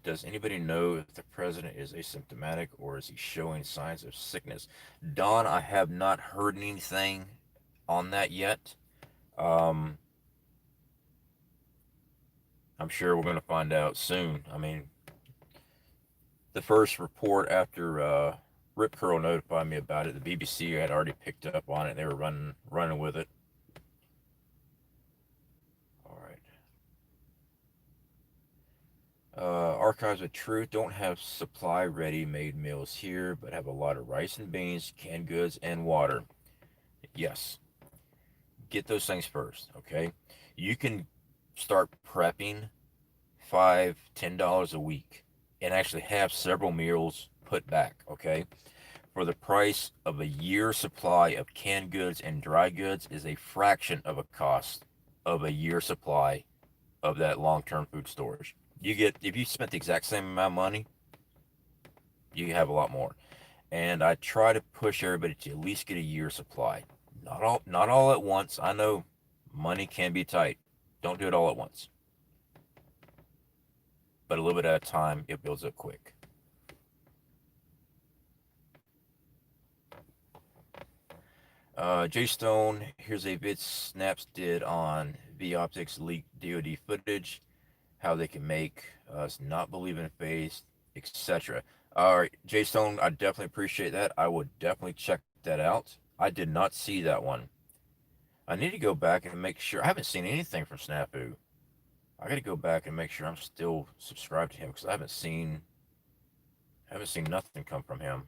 Does anybody know if the president is asymptomatic or is he showing signs of sickness? Don, I have not heard anything on that yet. Um, I'm sure we're going to find out soon. I mean, the first report after Rip Curl notified me about it, the BBC had already picked up on it. They were running with it. All right. Archives of Truth don't have supply ready-made meals here, but have a lot of rice and beans, canned goods, and water. Yes, get those things first. Okay, you can start prepping $5, $10 a week, and actually have several meals put back. Okay, for the price of a year's supply of canned goods and dry goods is a fraction of a cost of a year's supply of that long-term food storage. You get, if you spent the exact same amount of money, you have a lot more. And I try to push everybody to at least get a year's supply. Not all at once. I know money can be tight. Don't do it all at once. But a little bit at a time, it builds up quick. J Stone, here's a vid Snaps did on V Optics leaked DoD footage, how they can make us not believe in faith, etc. All right, J Stone, I definitely appreciate that. I would definitely check that out. I did not see that one. I need to go back and make sure. I haven't seen anything from Snafu. I got to go back and make sure I'm still subscribed to him because I haven't seen nothing come from him.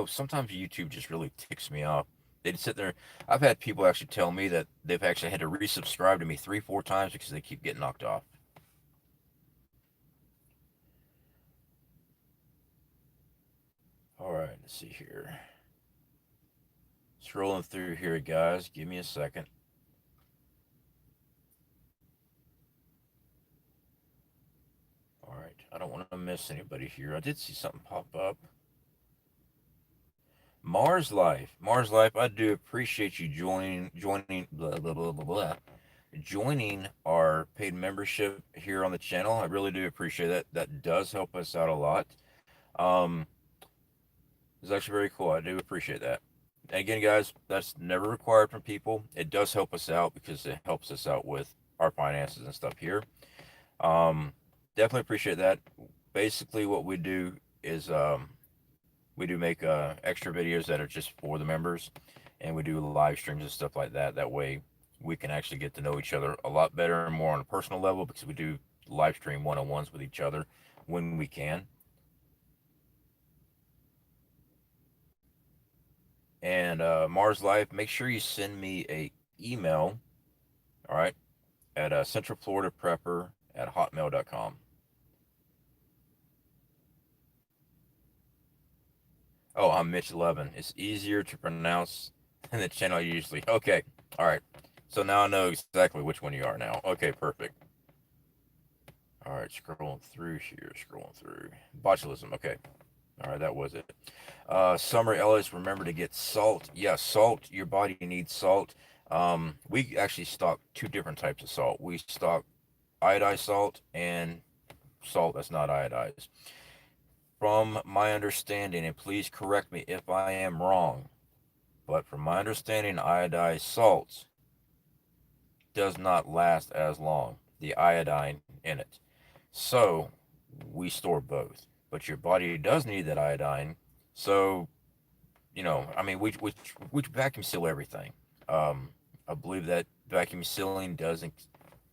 Sometimes YouTube just really ticks me off. They'd sit there. I've had people actually tell me that they've actually had to resubscribe to me 3, 4 times because they keep getting knocked off. All right, let's see here. Scrolling through here, guys. Give me a second. All right, I don't want to miss anybody here. I did see something pop up. Mars Life, I do appreciate you joining blah blah blah blah blah. Joining our paid membership here on the channel. I really do appreciate that. That does help us out a lot. Um, it's actually very cool. I do appreciate that. And again, guys, that's never required from people. It does help us out because it helps us out with our finances and stuff here. Um, Definitely appreciate that. Basically, what we do is we do make extra videos that are just for the members, and we do live streams and stuff like that. That way, we can actually get to know each other a lot better and more on a personal level because we do live stream one-on-ones with each other when we can. And Mars Life, make sure you send me a email, all right, at Central Florida Prepper at hotmail.com. Oh, I'm Mitch 11. It's easier to pronounce than the channel usually. Okay, all right. So now I know exactly which one you are now. Okay, perfect. All right, scrolling through here, scrolling through. Botulism, okay. All right, that was it. Summer Ellis, remember to get salt. Yeah, salt. Your body needs salt. We actually stock two different types of salt. We stock iodized salt and salt that's not iodized. From my understanding, and please correct me if I am wrong, but from my understanding, iodized salt does not last as long, the iodine in it. So we store both. But your body does need that iodine. So I mean, we vacuum seal everything. Um, I believe that vacuum sealing does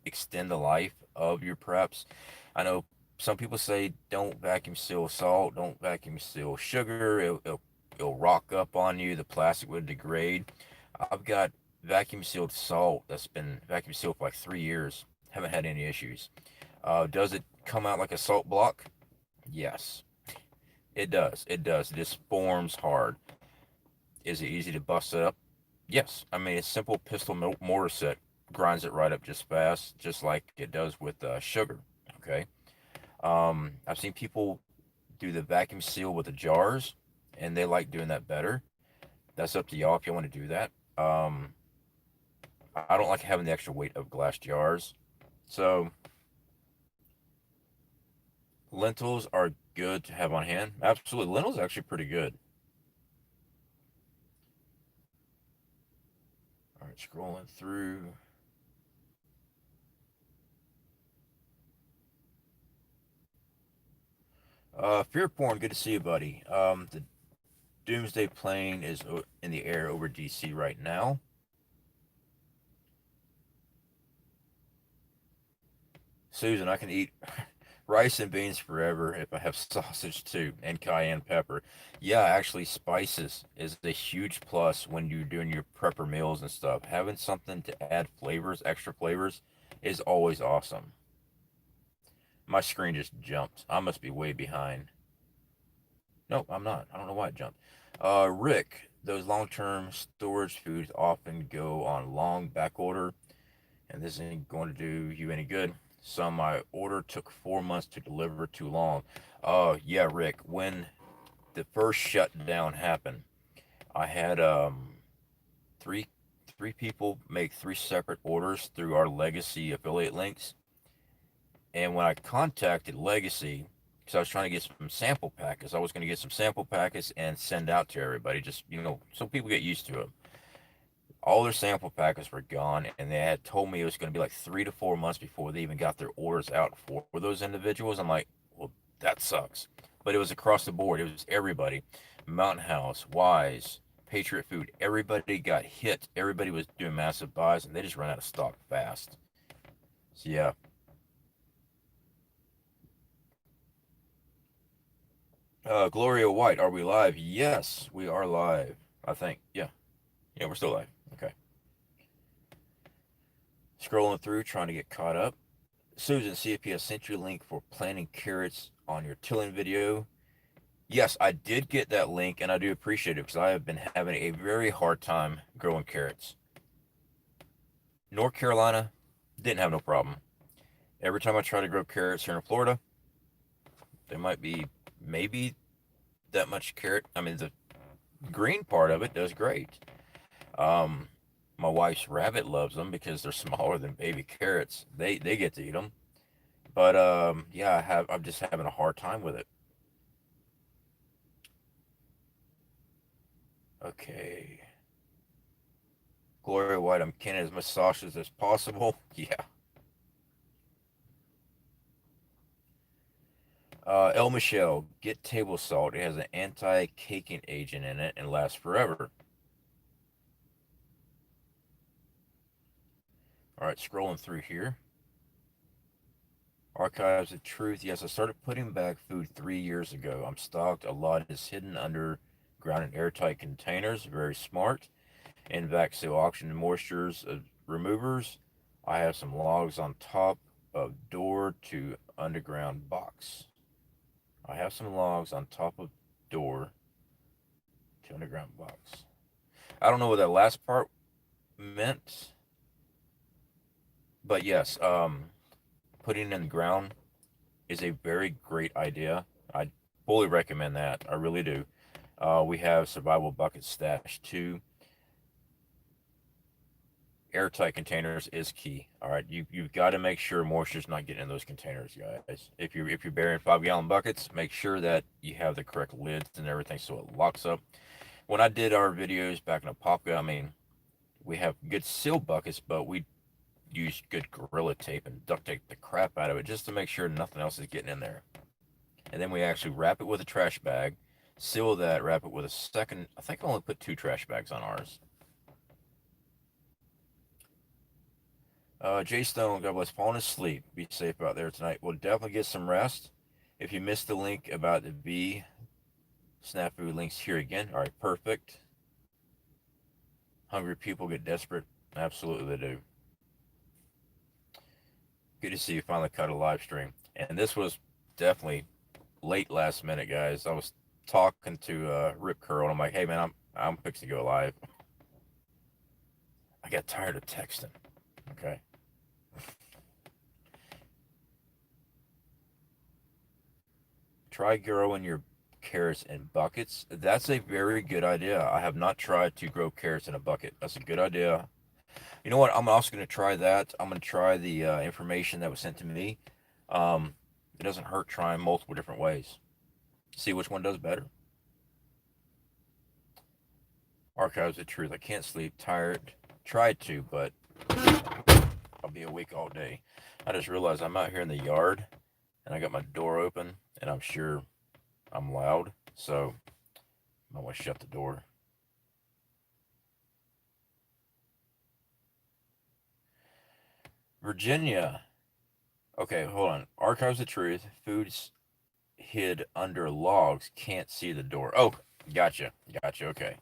extend the life of your preps. I know some people say don't vacuum seal salt, don't vacuum seal sugar. It'll rock up on you. The plastic would degrade. I've got vacuum sealed salt that's been vacuum sealed for like 3 years. Haven't had any issues. Does it come out like a salt block? Yes, it does. It does. It just forms hard. Is it easy to bust it up? Yes. I mean, it's simple pistol mortar set grinds it right up just fast, just like it does with sugar. Okay. I've seen people do the vacuum seal with the jars, and they like doing that better. That's up to y'all if you want to do that. Um, I don't like having the extra weight of glass jars. So lentils are good to have on hand. Absolutely, lentils are actually pretty good. All right, scrolling through. Fear porn. Good to see you, buddy. The doomsday plane is in the air over DC right now. Susan, I can eat rice and beans forever if I have sausage too and cayenne pepper. Yeah, actually, spices is a huge plus when you're doing your prepper meals and stuff. Having something to add flavors, extra flavors, is always awesome. My screen just jumped. I must be way behind. Nope, I'm not. I don't know why it jumped. Rick, those long-term storage foods often go on long back order, and this ain't going to do you any good. Some my order took 4 months to deliver too long. Yeah, Rick. When the first shutdown happened, I had three three people make three separate orders through our Legacy affiliate links, and when I contacted Legacy, because I was trying to get some sample packets, I was going to get some sample packets and send out to everybody, just so people get used to it. All their sample packets were gone, and they had told me it was going to be like 3 to 4 months before they even got their orders out for those individuals. I'm like, well, that sucks. But it was across the board. It was everybody. Mountain House, Wise, Patriot Food. Everybody got hit. Everybody was doing massive buys, and they just ran out of stock fast. So yeah. Gloria White, are we live? Yes, we are live. I think. Yeah. Yeah, we're still live. Okay. Scrolling through, trying to get caught up. Susan, C.F.P has sent you a link for planting carrots on your tilling video. Yes, I did get that link, and I do appreciate it because I have been having a very hard time growing carrots. North Carolina didn't have no problem. Every time I try to grow carrots here in Florida, there might be maybe that much carrot. I mean, the green part of it does great. Um, my wife's rabbit loves them because they're smaller than baby carrots. They get to eat them. But yeah, I'm just having a hard time with it. Okay. Gloria White, I'm canning as much sausage as possible. Yeah. El Michelle, get table salt. It has an anti-caking agent in it and lasts forever. All right, scrolling through here. Archives of Truth. Yes, I started putting back food 3 years ago. I'm stocked. A lot is hidden underground in airtight containers. Very smart. And Vaxil auction moistures removers. I have some logs on top of door to underground box. I have some logs on top of door to underground box. I don't know what that last part meant, but yes, putting it in the ground is a very great idea. I fully recommend that. I really do. We have survival bucket stash too. Airtight containers is key. All right, you've got to make sure moisture's not getting in those containers, guys. If you're burying 5 gallon buckets, make sure that you have the correct lids and everything so it locks up. When I did our videos back in Apopka, I mean, we have good seal buckets, but we use good Gorilla Tape and duct tape the crap out of it just to make sure nothing else is getting in there. And then we actually wrap it with a trash bag seal that, wrap it with a second. I think I only put 2 trash bags on ours. Jay Stone, God bless, falling asleep. Be safe out there tonight. We'll definitely get some rest. If you missed the link about the B snafu, links here again. All right, perfect. Hungry people get desperate. Absolutely, they do. Good to see you finally cut a live stream. And this was definitely late last minute, guys. I was talking to Rip Curl, and I'm like, "Hey, man, I'm fixing to go live." I got tired of texting. Okay. Try growing your carrots in buckets. That's a very good idea. I have not tried to grow carrots in a bucket. That's a good idea. You know what? I'm also going to try that. I'm going to try the information that was sent to me. Um, it doesn't hurt trying multiple different ways. See which one does better. Archives of truth. I can't sleep. Tired. Tried to, but I'll be awake all day. I just realized I'm out here in the yard and I got my door open and I'm sure I'm loud. So I want to shut the door. Virginia. Okay, hold on. Archives of truth. Foods hid under logs. Can't see the door. Oh, gotcha. Gotcha. Okay.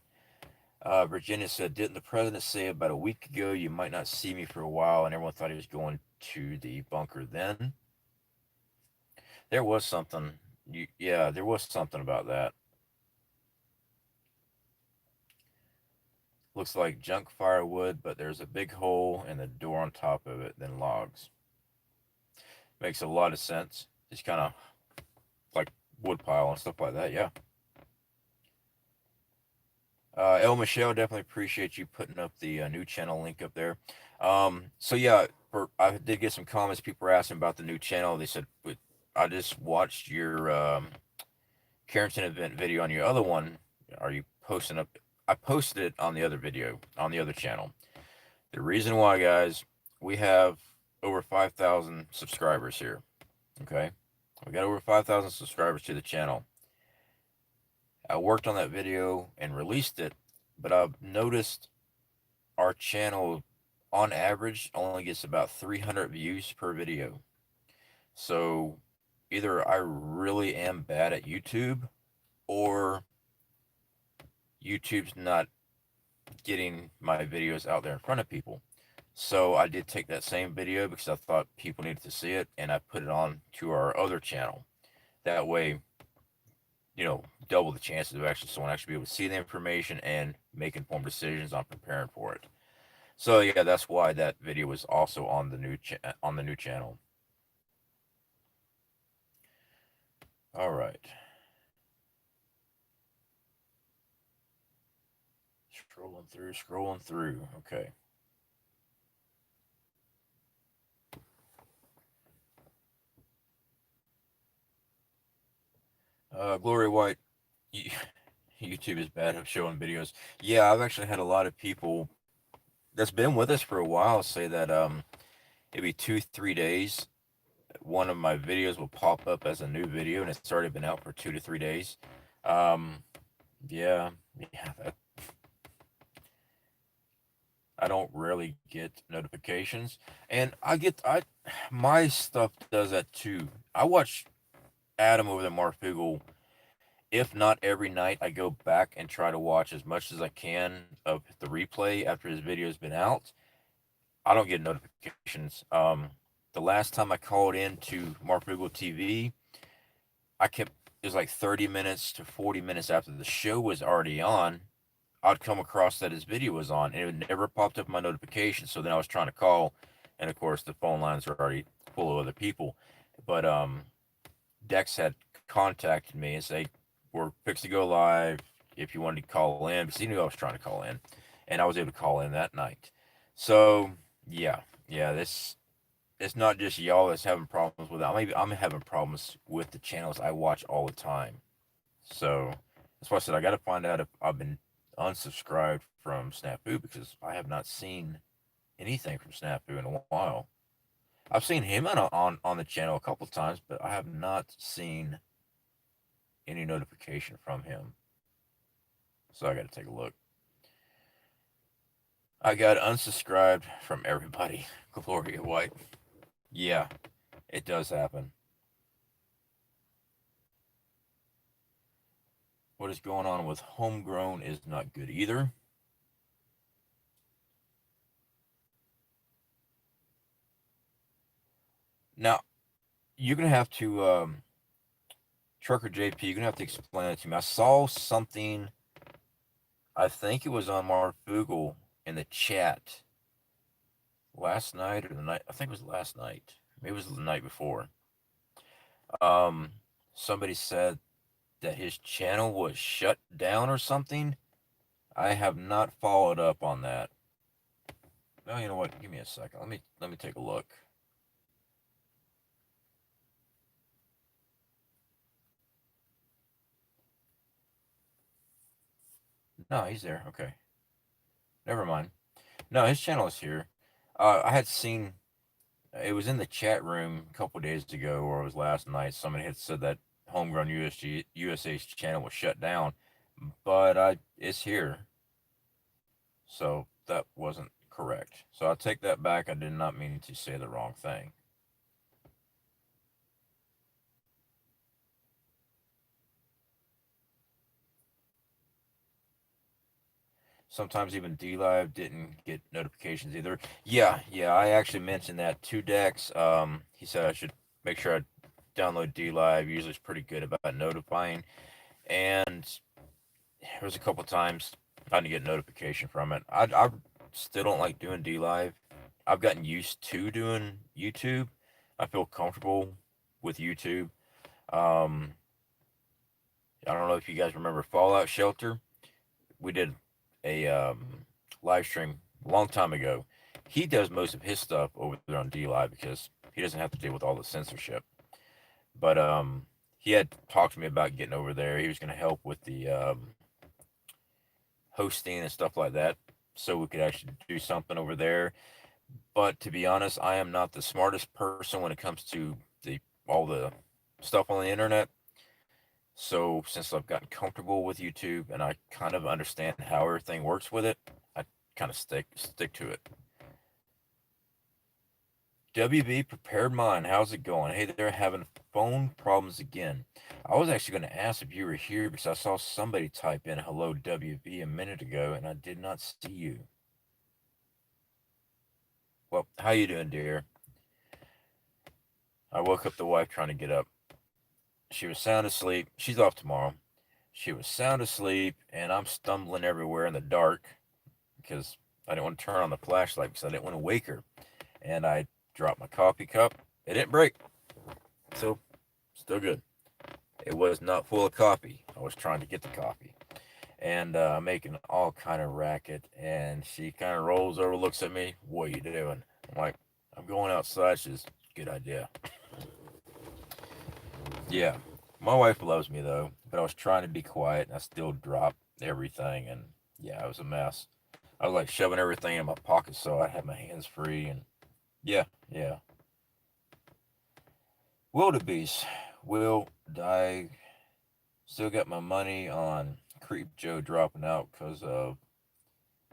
Virginia said, didn't the president say about a week ago you might not see me for a while, and everyone thought he was going to the bunker then? There was something. Yeah, there was something about that. Looks like junk firewood, but there's a big hole and the door on top of it, then logs. Makes a lot of sense. Just kind of like wood pile and stuff like that. Yeah. El Michelle, definitely appreciate you putting up the new channel link up there. So yeah, I did get some comments. People were asking about the new channel. They said, I just watched your Carrington event video on your other one. Are you posting up? I posted it on the other video on the other channel. The reason why, guys, we have over 5,000 subscribers here. Okay, we got over 5,000 subscribers to the channel. I worked on that video and released it, but I've noticed our channel on average only gets about 300 views per video. So either I really am bad at YouTube or YouTube's not getting my videos out there in front of people. So I did take that same video because I thought people needed to see it and I put it on to our other channel. That way, double the chances of actually someone actually be able to see the information and make informed decisions on preparing for it. So yeah, that's why that video was also on the new channel. All right. Scrolling through. Okay. Glory White, YouTube is bad at showing videos. Yeah, I've actually had a lot of people that's been with us for a while say that maybe 2-3 days, one of my videos will pop up as a new video, and it's already been out for 2 to 3 days. Um, yeah, yeah, I don't really get notifications, and my stuff does that too. I watch Adam over the Marfugel. If not every night, I go back and try to watch as much as I can of the replay after his video has been out. I don't get notifications. The last time I called in to Marfugel TV, I kept it was like 30 minutes to 40 minutes after the show was already on. I'd come across that his video was on, and it never popped up in my notifications. So then I was trying to call, and of course the phone lines are already full of other people. But Dex had contacted me and say we're fixed to go live. If you wanted to call in, because he knew I was trying to call in, and I was able to call in that night. So yeah, yeah, this it's not just y'all that's having problems with it. Maybe I'm having problems with the channels I watch all the time. So that's why I said I got to find out if I've been unsubscribed from Snafu because I have not seen anything from Snafu in a while. I've seen him on the channel a couple times, but I have not seen any notification from him. So I got to take a look. I got unsubscribed from everybody. Gloria White. Yeah, it does happen. What is going on with homegrown is not good either. Now, you're going to have to, Trucker JP, you're going to have to explain it to me. I saw something, I think it was on Mark Google in the chat last night or the night, I think it was last night. Maybe it was the night before. Um, Somebody said that his channel was shut down or something. I have not followed up on that. Oh, you know what? Give me a second. Let me take a look. No, he's there. Okay. Never mind. No, his channel is here. I had seen it was in the chat room a couple days ago, or it was last night. Somebody had said that Homegrown USA's channel was shut down, but it's here, so that wasn't correct. So I'll take that back. I did not mean to say the wrong thing. Sometimes even DLive didn't get notifications either. Yeah, I actually mentioned that to Dex. He said I should make sure I download DLive. Usually it's pretty good about notifying. And there was a couple times I didn't get notification from it. I still don't like doing DLive. I've gotten used to doing YouTube. I feel comfortable with YouTube. Um, I don't know if you guys remember Fallout Shelter. We did a live stream a long time ago. He does most of his stuff over there on DLive because he doesn't have to deal with all the censorship. But he had talked to me about getting over there. He was going to help with the hosting and stuff like that, so we could actually do something over there. But to be honest, I am not the smartest person when it comes to the all the stuff on the internet. So since I've gotten comfortable with YouTube and I kind of understand how everything works with it, I kind of stick to it. WB Prepared Mind, how's it going? Hey, they're having phone problems again. I was actually going to ask if you were here because I saw somebody type in hello WB a minute ago and I did not see you. Well, how you doing, dear? I woke up the wife trying to get up. She was sound asleep. She's off tomorrow. She was sound asleep, and I'm stumbling everywhere in the dark because I didn't want to turn on the flashlight because I didn't want to wake her. And I dropped my coffee cup. It didn't break. So, still good. It was not full of coffee. I was trying to get the coffee. And making all kind of racket. And she kind of rolls over, looks at me. What are you doing? I'm like, I'm going outside. She says, good idea. Yeah. My wife loves me though, but I was trying to be quiet and I still dropped everything and yeah, it was a mess. I was like shoving everything in my pocket so I had my hands free and yeah. Wildebeest will die. Still got my money on Creep Joe dropping out because of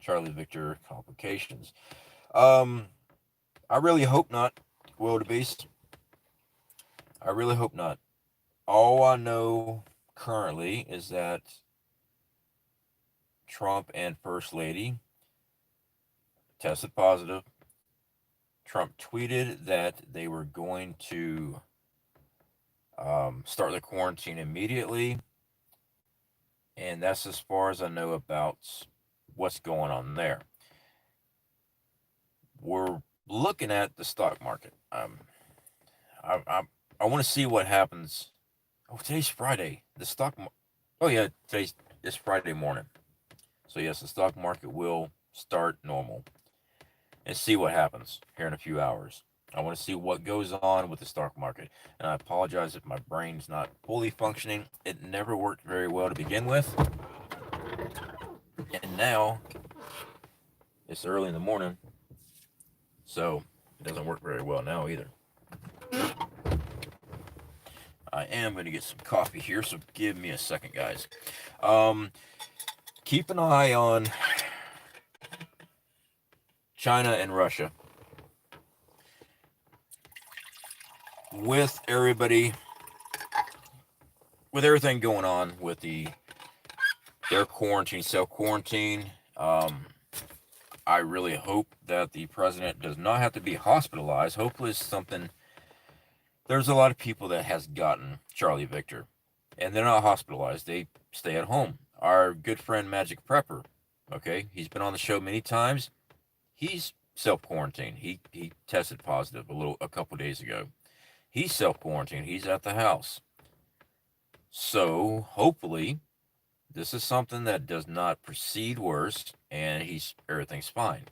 Charlie Victor complications. Um, I really hope not, Wildebeest. I really hope not. All I know currently is that Trump and First Lady tested positive. Trump tweeted that they were going to start the quarantine immediately. And that's as far as I know about what's going on there. We're looking at the stock market. I want to see what happens. Oh, today's Friday. Oh, yeah, it's Friday morning. So, yes, the stock market will start normal and see what happens here in a few hours. I want to see what goes on with the stock market. And I apologize if my brain's not fully functioning. It never worked very well to begin with. And now it's early in the morning. So it doesn't work very well now either. I am going to get some coffee here, so give me a second, guys. Um, keep an eye on China and Russia. With everybody, with everything going on with their quarantine, self quarantine, I really hope that the president does not have to be hospitalized. Hopefully, it's something. There's a lot of people that has gotten Charlie Victor, and they're not hospitalized. They stay at home. Our good friend Magic Prepper, okay, he's been on the show many times. He's self quarantined. He tested positive a couple days ago. He's self quarantined. He's at the house. So hopefully, this is something that does not proceed worse, and everything's fine.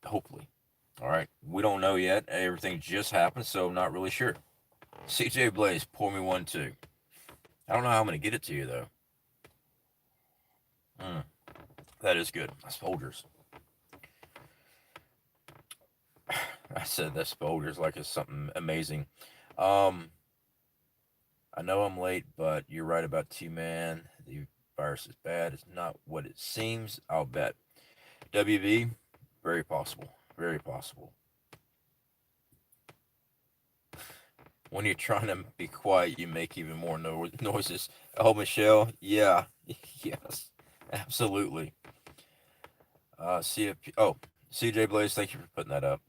Hopefully. All right. We don't know yet. Everything just happened, so I'm not really sure. CJ Blaze, pour me one too. I don't know how I'm going to get it to you, though. That is good. That's Folgers. I said that's Folgers like it's something amazing. Um, I know I'm late, but you're right about T-Man. The virus is bad. It's not what it seems. I'll bet. WV, very possible. Very possible. When you're trying to be quiet, you make even more noises. Oh, Michelle, yeah, yes, absolutely. C.F.P. Oh, CJ Blaze, thank you for putting that up.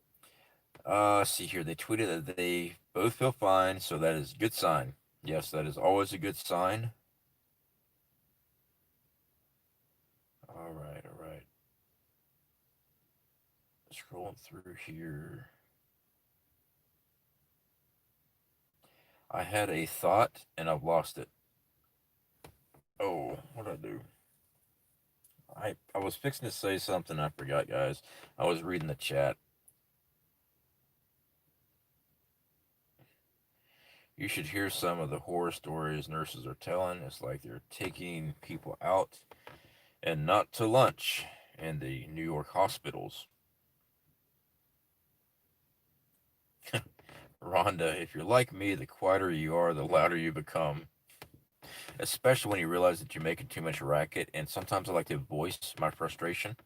See here, they tweeted that they both feel fine, so that is a good sign. Yes, that is always a good sign. All right, all right. Scrolling through here. I had a thought and I've lost it. Oh, what did I do? I was fixing to say something. I forgot, guys. I was reading the chat. You should hear some of the horror stories nurses are telling. It's like they're taking people out and not to lunch in the New York hospitals. Rhonda, if you're like me, the quieter you are, the louder you become. Especially when you realize that you're making too much racket. And sometimes I like to voice my frustration.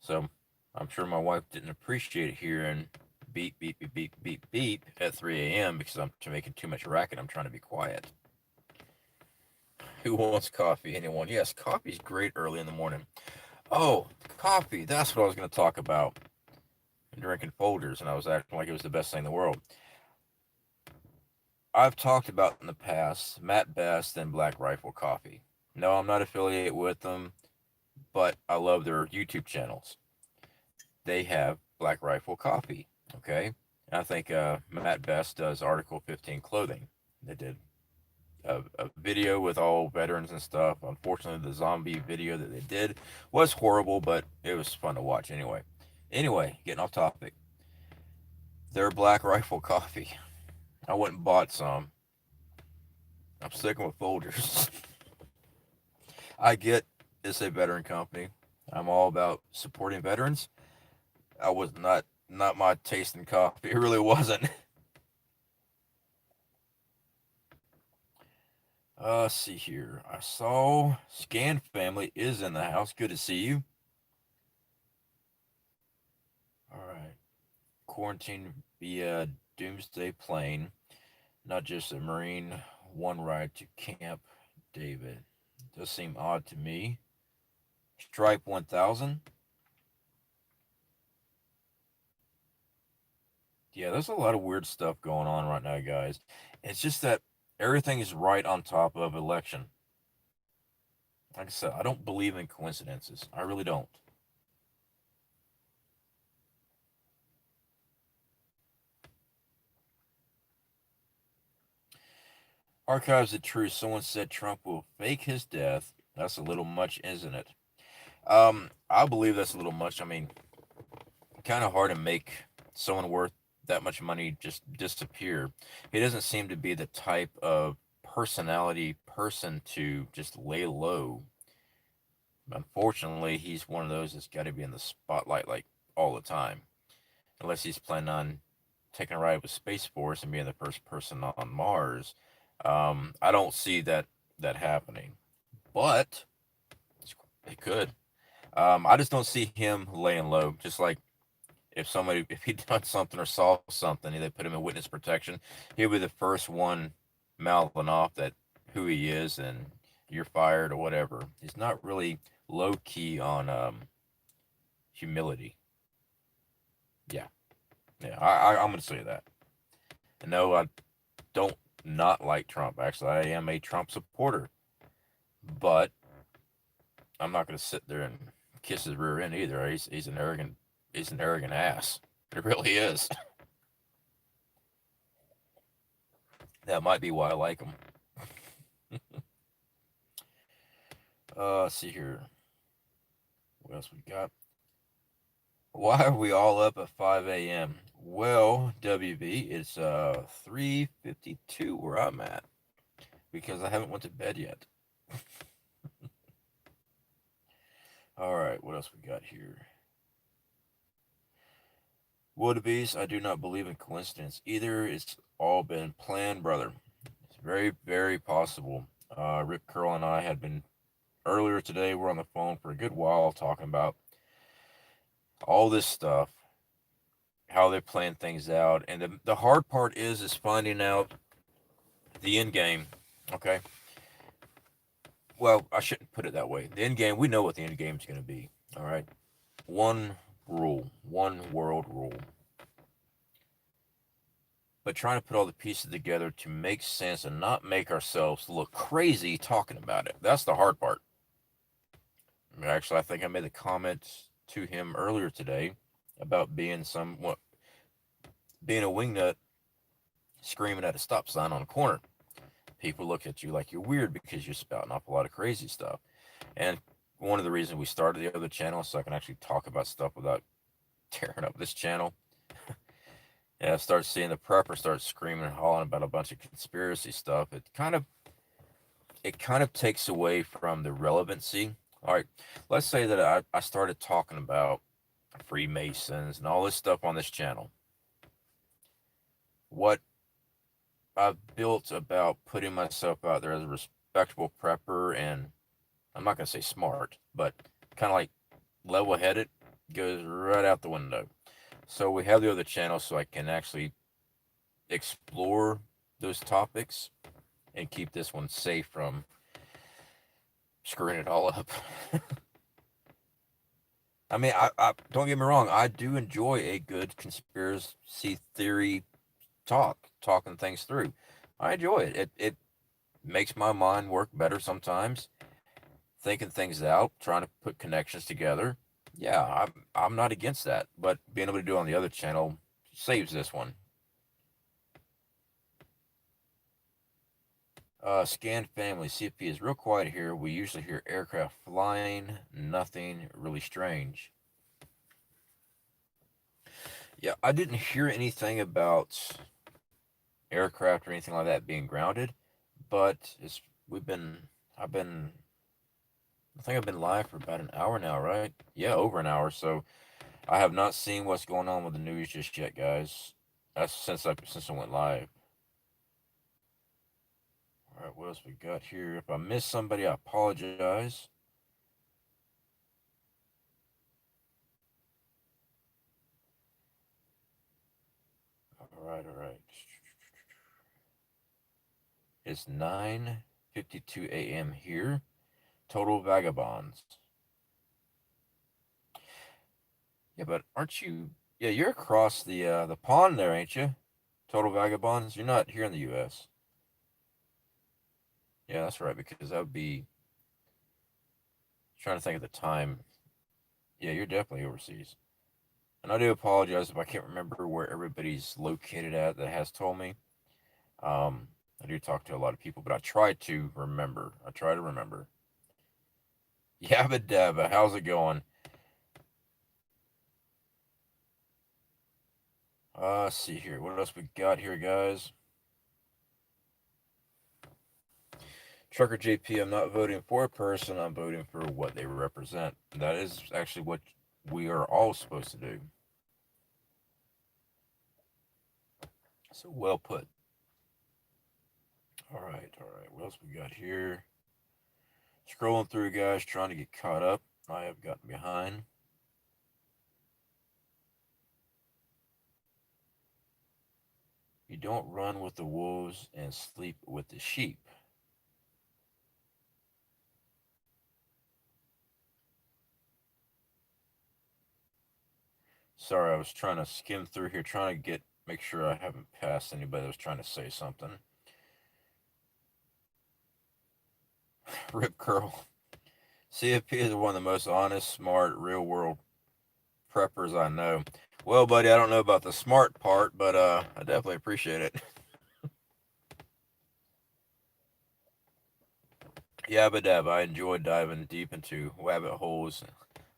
So I'm sure my wife didn't appreciate hearing beep, beep, beep, beep, beep, beep at 3 a.m. because I'm making too much racket. I'm trying to be quiet. Who wants coffee? Anyone? Yes, coffee's great early in the morning. Oh, coffee. That's what I was going to talk about. Drinking Folgers, and I was acting like it was the best thing in the world. I've talked about in the past Matt Best and Black Rifle Coffee. No, I'm not affiliated with them, but I love their YouTube channels. They have Black Rifle Coffee, okay? And I think Matt Best does Article 15 clothing. They did a video with all veterans and stuff. Unfortunately, the zombie video that they did was horrible, but it was fun to watch anyway. Anyway, getting off topic. Their Black Rifle Coffee. I went and bought some. I'm sticking with Folgers. I get it's a veteran company. I'm all about supporting veterans. I was not my taste in coffee. It really wasn't. See here. I saw Scan Family is in the house. Good to see you. All right. Quarantine via Doomsday Plane, not just a Marine one ride to Camp David. Does seem odd to me. Stripe 1000. Yeah, there's a lot of weird stuff going on right now, guys. It's just that everything is right on top of election. Like I said, I don't believe in coincidences. I really don't. Archives of Truth. Someone said Trump will fake his death. That's a little much, isn't it? I believe that's a little much. I mean, kind of hard to make someone worth that much money just disappear. He doesn't seem to be the type of personality person to just lay low. Unfortunately, he's one of those that's got to be in the spotlight like all the time, unless he's planning on taking a ride with Space Force and being the first person on Mars. I don't see that happening, but it could. I just don't see him laying low. Just like if he'd done something or saw something, they put him in witness protection, he'll be the first one mouthing off that who he is and you're fired or whatever. He's not really low key on humility. Yeah, yeah. I'm gonna say that. And no, I don't not like Trump. Actually, I am a Trump supporter, but I'm not gonna sit there and kiss his rear end either. He's an arrogant ass. It really is. That might be why I like him. Let's see here. What else we got? Why are we all up at 5 a.m.? Well, WB, it's 3:52 where I'm at because I haven't went to bed yet. All right, what else we got here? Wildebeest, I do not believe in coincidence either. It's all been planned, brother. It's very, very possible. Rick Curl and I had been earlier today. We're on the phone for a good while talking about all this stuff, how they're playing things out, and the hard part is finding out the end game. Okay, well, I shouldn't put it that way. The end game, we know what the end game is going to be. All right, one rule, one world rule. But trying to put all the pieces together to make sense and not make ourselves look crazy talking about it. That's the hard part. Actually, I think I made a comment to him earlier today about being a wingnut screaming at a stop sign on a corner. People look at you like you're weird because you're spouting off a lot of crazy stuff. And one of the reasons we started the other channel so I can actually talk about stuff without tearing up this channel. Yeah, I start seeing the prepper start screaming and hollering about a bunch of conspiracy stuff. It kind of takes away from the relevancy. All right, let's say that I started talking about Freemasons and all this stuff on this channel. What I've built about putting myself out there as a respectable prepper, and I'm not going to say smart, but kind of like level headed, goes right out the window. So we have the other channel so I can actually explore those topics and keep this one safe from screwing it all up. I mean, I don't get me wrong, I do enjoy a good conspiracy theory talking things through. I enjoy it. It makes my mind work better sometimes, thinking things out, trying to put connections together. Yeah, I'm not against that, but being able to do it on the other channel saves this one. Scan family, C.F.P is real quiet here. We usually hear aircraft flying, nothing really strange. Yeah, I didn't hear anything about aircraft or anything like that being grounded, but we've been, I've been, I think I've been live for about an hour now, right? Yeah, over an hour. So I have not seen what's going on with the news just yet, guys. That's since I went live. All right, what else we got here? If I missed somebody, I apologize. All right, all right. It's 9:52 a.m. here. Total vagabonds. Yeah, but aren't you? Yeah, you're across the pond there, ain't you? Total vagabonds. You're not here in the U.S. Yeah, that's right. Because that would be trying to think of the time. Yeah, you're definitely overseas. And I do apologize if I can't remember where everybody's located at that has told me. I do talk to a lot of people, but I try to remember. I try to remember. Yabba dabba, how's it going? Let's see here. What else we got here, guys? Trucker JP, I'm not voting for a person. I'm voting for what they represent. That is actually what we are all supposed to do. So well put. All right, all right. What else we got here? Scrolling through, guys, trying to get caught up. I have gotten behind. You don't run with the wolves and sleep with the sheep. Sorry, I was trying to skim through here, trying to make sure I haven't passed anybody that was trying to say something. Rip curl. C.F.P is one of the most honest, smart, real world preppers I know. Well, buddy, I don't know about the smart part, but I definitely appreciate it. Yabba dabba. I enjoy diving deep into rabbit holes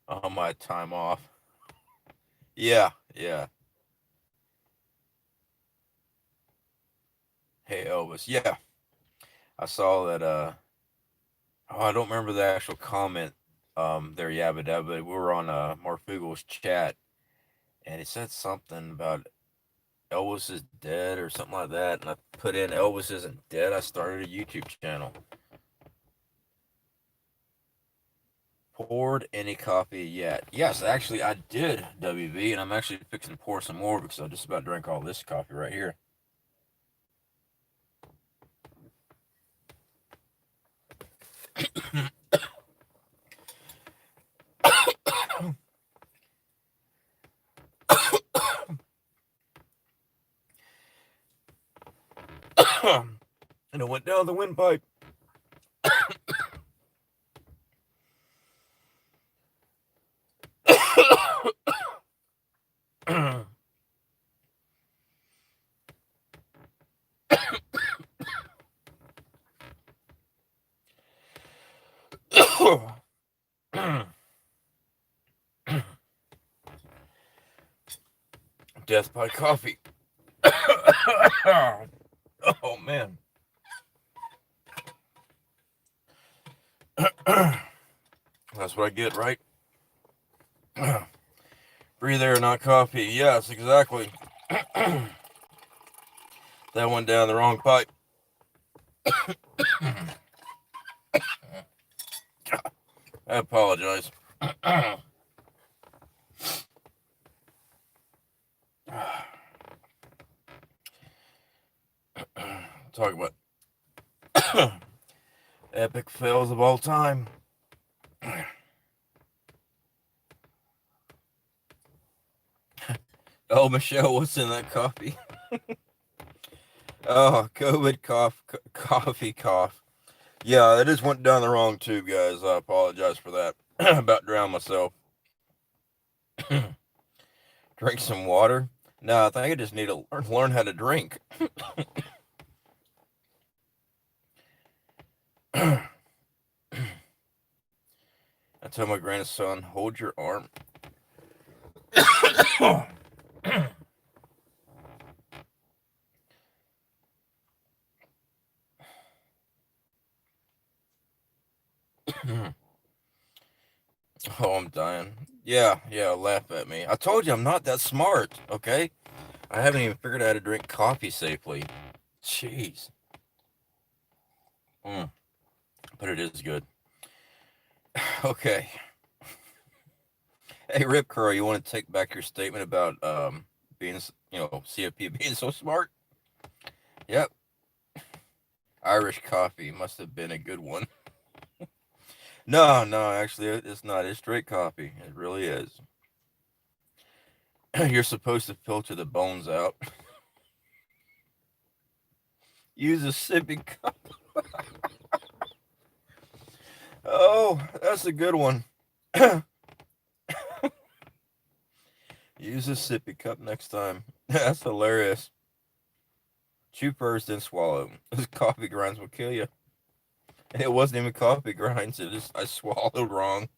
on my time off. Yeah, yeah. Hey Elvis. Yeah. I saw that oh, I don't remember the actual comment there, Yabba dabba, but we were on Marfugel's chat and he said something about Elvis is dead or something like that, and I put in Elvis isn't dead. I started a YouTube channel. Poured any coffee yet? Yes, actually I did, WV, and I'm actually fixing to pour some more because I just about drank all this coffee right here. And it went down the windpipe. Death by coffee. Oh man. That's what I get, right? Breathe air, not coffee. Yes, exactly. That went down the wrong pipe. I apologize. Talk about epic fails of all time. Oh, Michelle, what's in that coffee? Oh, COVID coffee cough. Yeah, it just went down the wrong tube, guys. I apologize for that. About drowned myself. Drink some water. No, I think I just need to learn how to drink. I tell my grandson, hold your arm. Oh, I'm dying. Yeah, yeah, laugh at me. I told you I'm not that smart, okay? I haven't even figured out how to drink coffee safely. Jeez. Mm, but it is good. Okay. Hey, Rip Curl, you want to take back your statement about being, C.F.P being so smart? Yep. Irish coffee must have been a good one. No, no, actually, it's not. It's straight coffee. It really is. You're supposed to filter the bones out. Use a sippy cup. Oh, that's a good one. Use a sippy cup next time. That's hilarious. Chew first, then swallow. Those coffee grinds will kill you. And it wasn't even coffee grinds. I swallowed wrong.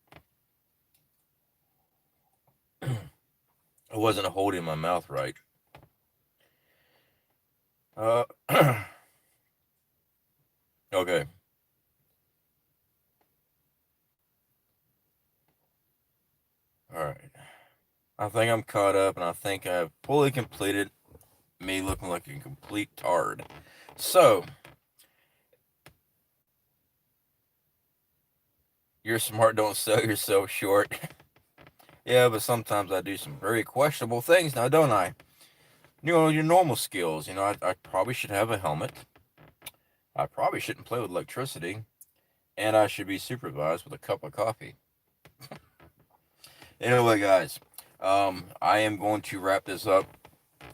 I wasn't holding my mouth right. Uh, okay. All right. I think I'm caught up, and I think I've fully completed me looking like a complete tard. So, you're smart, don't sell yourself short. Yeah, but sometimes I do some very questionable things now, don't I? Your normal skills. I probably should have a helmet. I probably shouldn't play with electricity. And I should be supervised with a cup of coffee. Anyway, guys, I am going to wrap this up.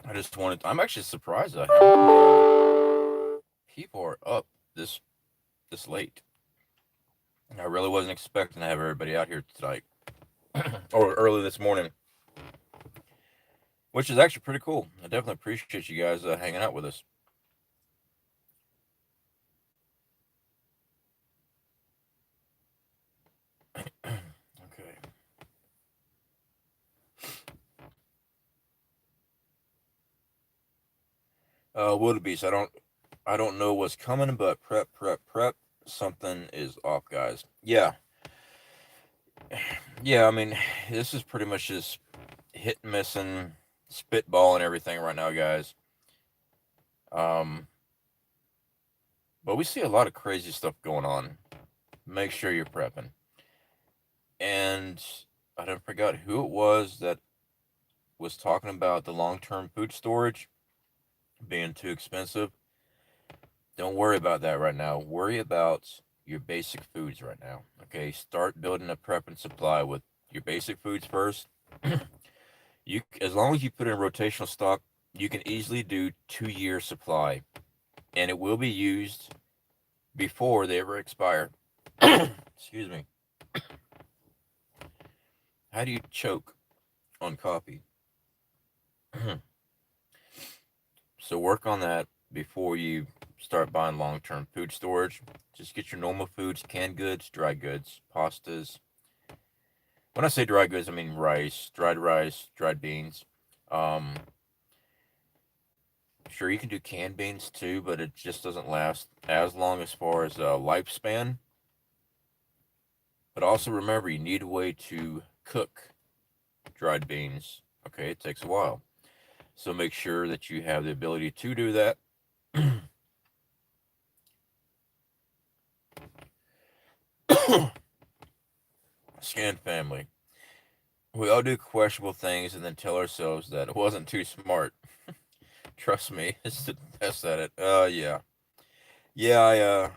I'm actually surprised at how people are up this late. I really wasn't expecting to have everybody out here tonight or early this morning, which is actually pretty cool. I definitely appreciate you guys hanging out with us. Okay. Wildebeest. I don't know what's coming, but prep. Something is off, guys. Yeah, yeah. I mean, this is pretty much just hit and missing, spitball and everything right now, guys. Um, but we see a lot of crazy stuff going on. Make sure you're prepping. And I don't forgot who it was that was talking about the long-term food storage being too expensive. Don't worry about that right now. Worry about your basic foods right now. Okay, start building a prep and supply with your basic foods first. As long as you put in rotational stock, you can easily do 2 year supply, and it will be used before they ever expire. Excuse me. How do you choke on coffee? So work on that before you start buying long-term food storage. Just get your normal foods, canned goods, dry goods, pastas. When I say dry goods, I mean rice, dried beans. Um, sure, you can do canned beans too, but it just doesn't last as long as far as lifespan. But also remember, you need a way to cook dried beans. Okay, it takes a while. So make sure that you have the ability to do that. Scan family. We all do questionable things and then tell ourselves that it wasn't too smart. Trust me, it's the best at it. Yeah. Yeah,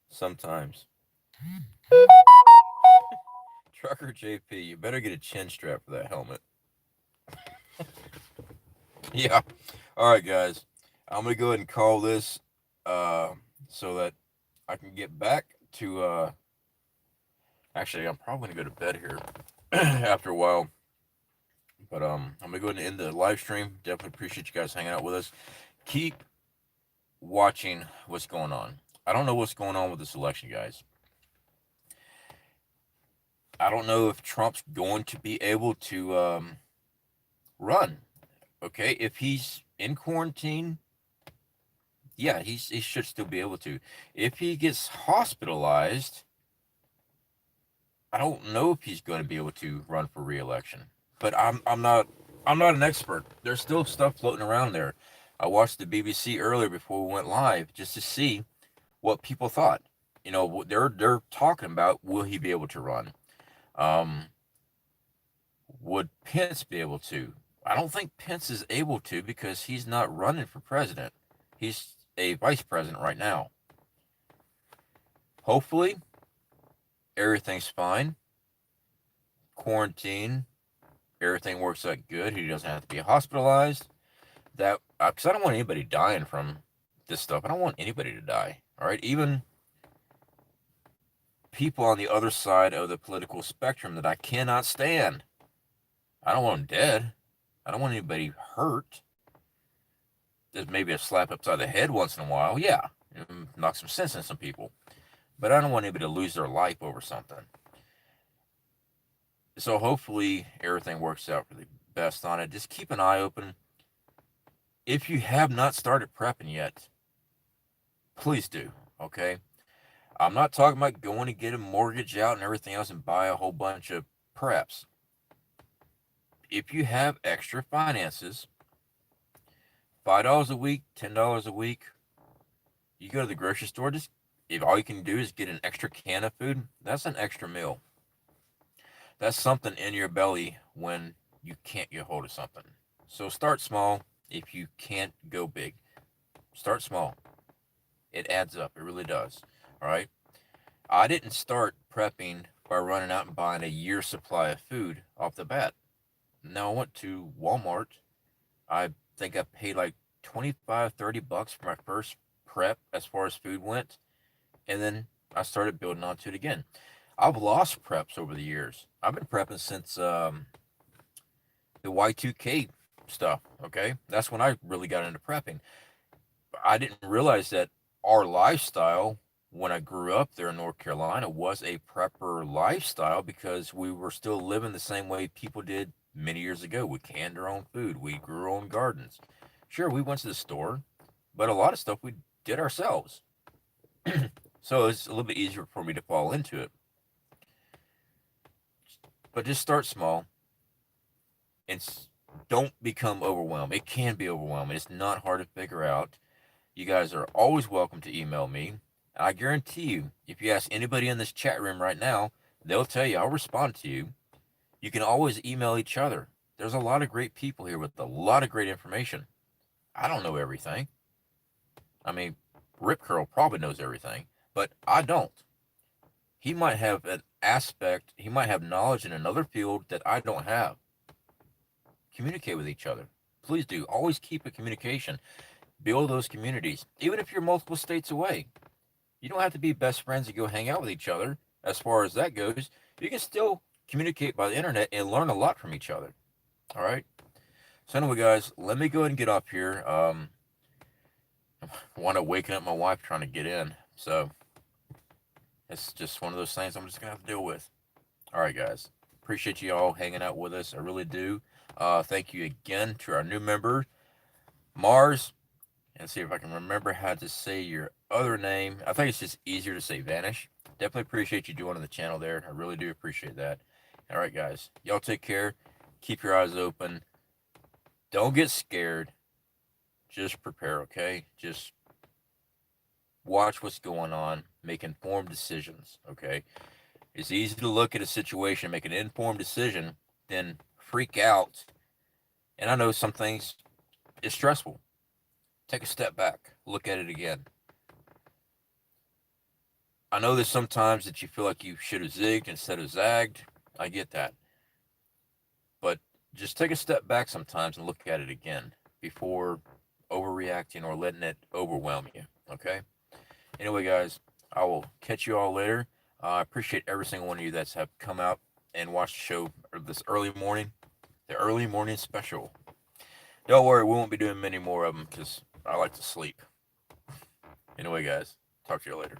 sometimes. Trucker JP, you better get a chin strap for that helmet. Yeah. All right, guys. I'm going to go ahead and call this uh, so that I can get back to. Actually, I'm probably going to go to bed here after a while. But I'm going to go ahead and end the live stream. Definitely appreciate you guys hanging out with us. Keep watching what's going on. I don't know what's going on with this election, guys. I don't know if Trump's going to be able to run. Okay, if he's in quarantine, yeah, he should still be able to. If he gets hospitalized, I don't know if he's going to be able to run for re-election. But I'm not an expert. There's still stuff floating around there. I watched the BBC earlier before we went live just to see what people thought. They're talking about, will he be able to run? Um, would Pence be able to? I don't think Pence is able to because he's not running for president. He's a vice president right now. Hopefully, everything's fine. Quarantine, everything works out good. He doesn't have to be hospitalized. That because I don't want anybody dying from this stuff. I don't want anybody to die. All right, even people on the other side of the political spectrum that I cannot stand. I don't want them dead. I don't want anybody hurt. There's maybe a slap upside the head once in a while. Yeah, knock some sense in some people. But I don't want anybody to lose their life over something. So hopefully everything works out for the best on it. Just keep an eye open. If you have not started prepping yet, please do. Okay. I'm not talking about going to get a mortgage out and everything else and buy a whole bunch of preps. If you have extra finances, $5 a week, $10 a week. You go to the grocery store, just if all you can do is get an extra can of food, that's an extra meal. That's something in your belly when you can't get hold of something. So start small. If you can't go big, start small. It adds up. It really does. All right. I didn't start prepping by running out and buying a year's supply of food off the bat. Now I went to Walmart. I think I paid like 25, $30 for my first prep as far as food went. And then I started building onto it again. I've lost preps over the years. I've been prepping since the Y2K stuff. Okay. That's when I really got into prepping. I didn't realize that our lifestyle when I grew up there in North Carolina was a prepper lifestyle because we were still living the same way people did many years ago. We canned our own food, we grew our own gardens. Sure, we went to the store, but a lot of stuff we did ourselves. So it's a little bit easier for me to fall into it. But just start small and don't become overwhelmed. It can be overwhelming. It's not hard to figure out. You guys are always welcome to email me. I guarantee you, if you ask anybody in this chat room right now, they'll tell you I'll respond to you. You can always email each other. There's a lot of great people here with a lot of great information. I don't know everything. I mean, Rip Curl probably knows everything, but I don't. He might have an aspect, he might have knowledge in another field that I don't have. Communicate with each other. Please do. Always keep a communication. Build those communities, even if you're multiple states away. You don't have to be best friends and go hang out with each other. As far as that goes, you can still communicate by the internet and learn a lot from each other. All right. So anyway, guys, let me go ahead and get off here. I want to waken up my wife trying to get in, so it's just one of those things I'm just gonna have to deal with. All right, guys. Appreciate you all hanging out with us. I really do. Thank you again to our new member, Mars. And see if I can remember how to say your other name. I think it's just easier to say Vanish. Definitely appreciate you joining the channel there. I really do appreciate that. All right, guys. Y'all take care. Keep your eyes open. Don't get scared. Just prepare, okay? Just watch what's going on. Make informed decisions, okay? It's easy to look at a situation, make an informed decision, then freak out. And I know some things, it's stressful. Take a step back. Look at it again. I know there's sometimes that you feel like you should have zigged instead of zagged. I get that. But just take a step back sometimes and look at it again before overreacting or letting it overwhelm you. Okay? Anyway, guys, I will catch you all later. I appreciate every single one of you that's have come out and watched the show this early morning, the early morning special. Don't worry, we won't be doing many more of them because I like to sleep. Anyway, guys, talk to you later.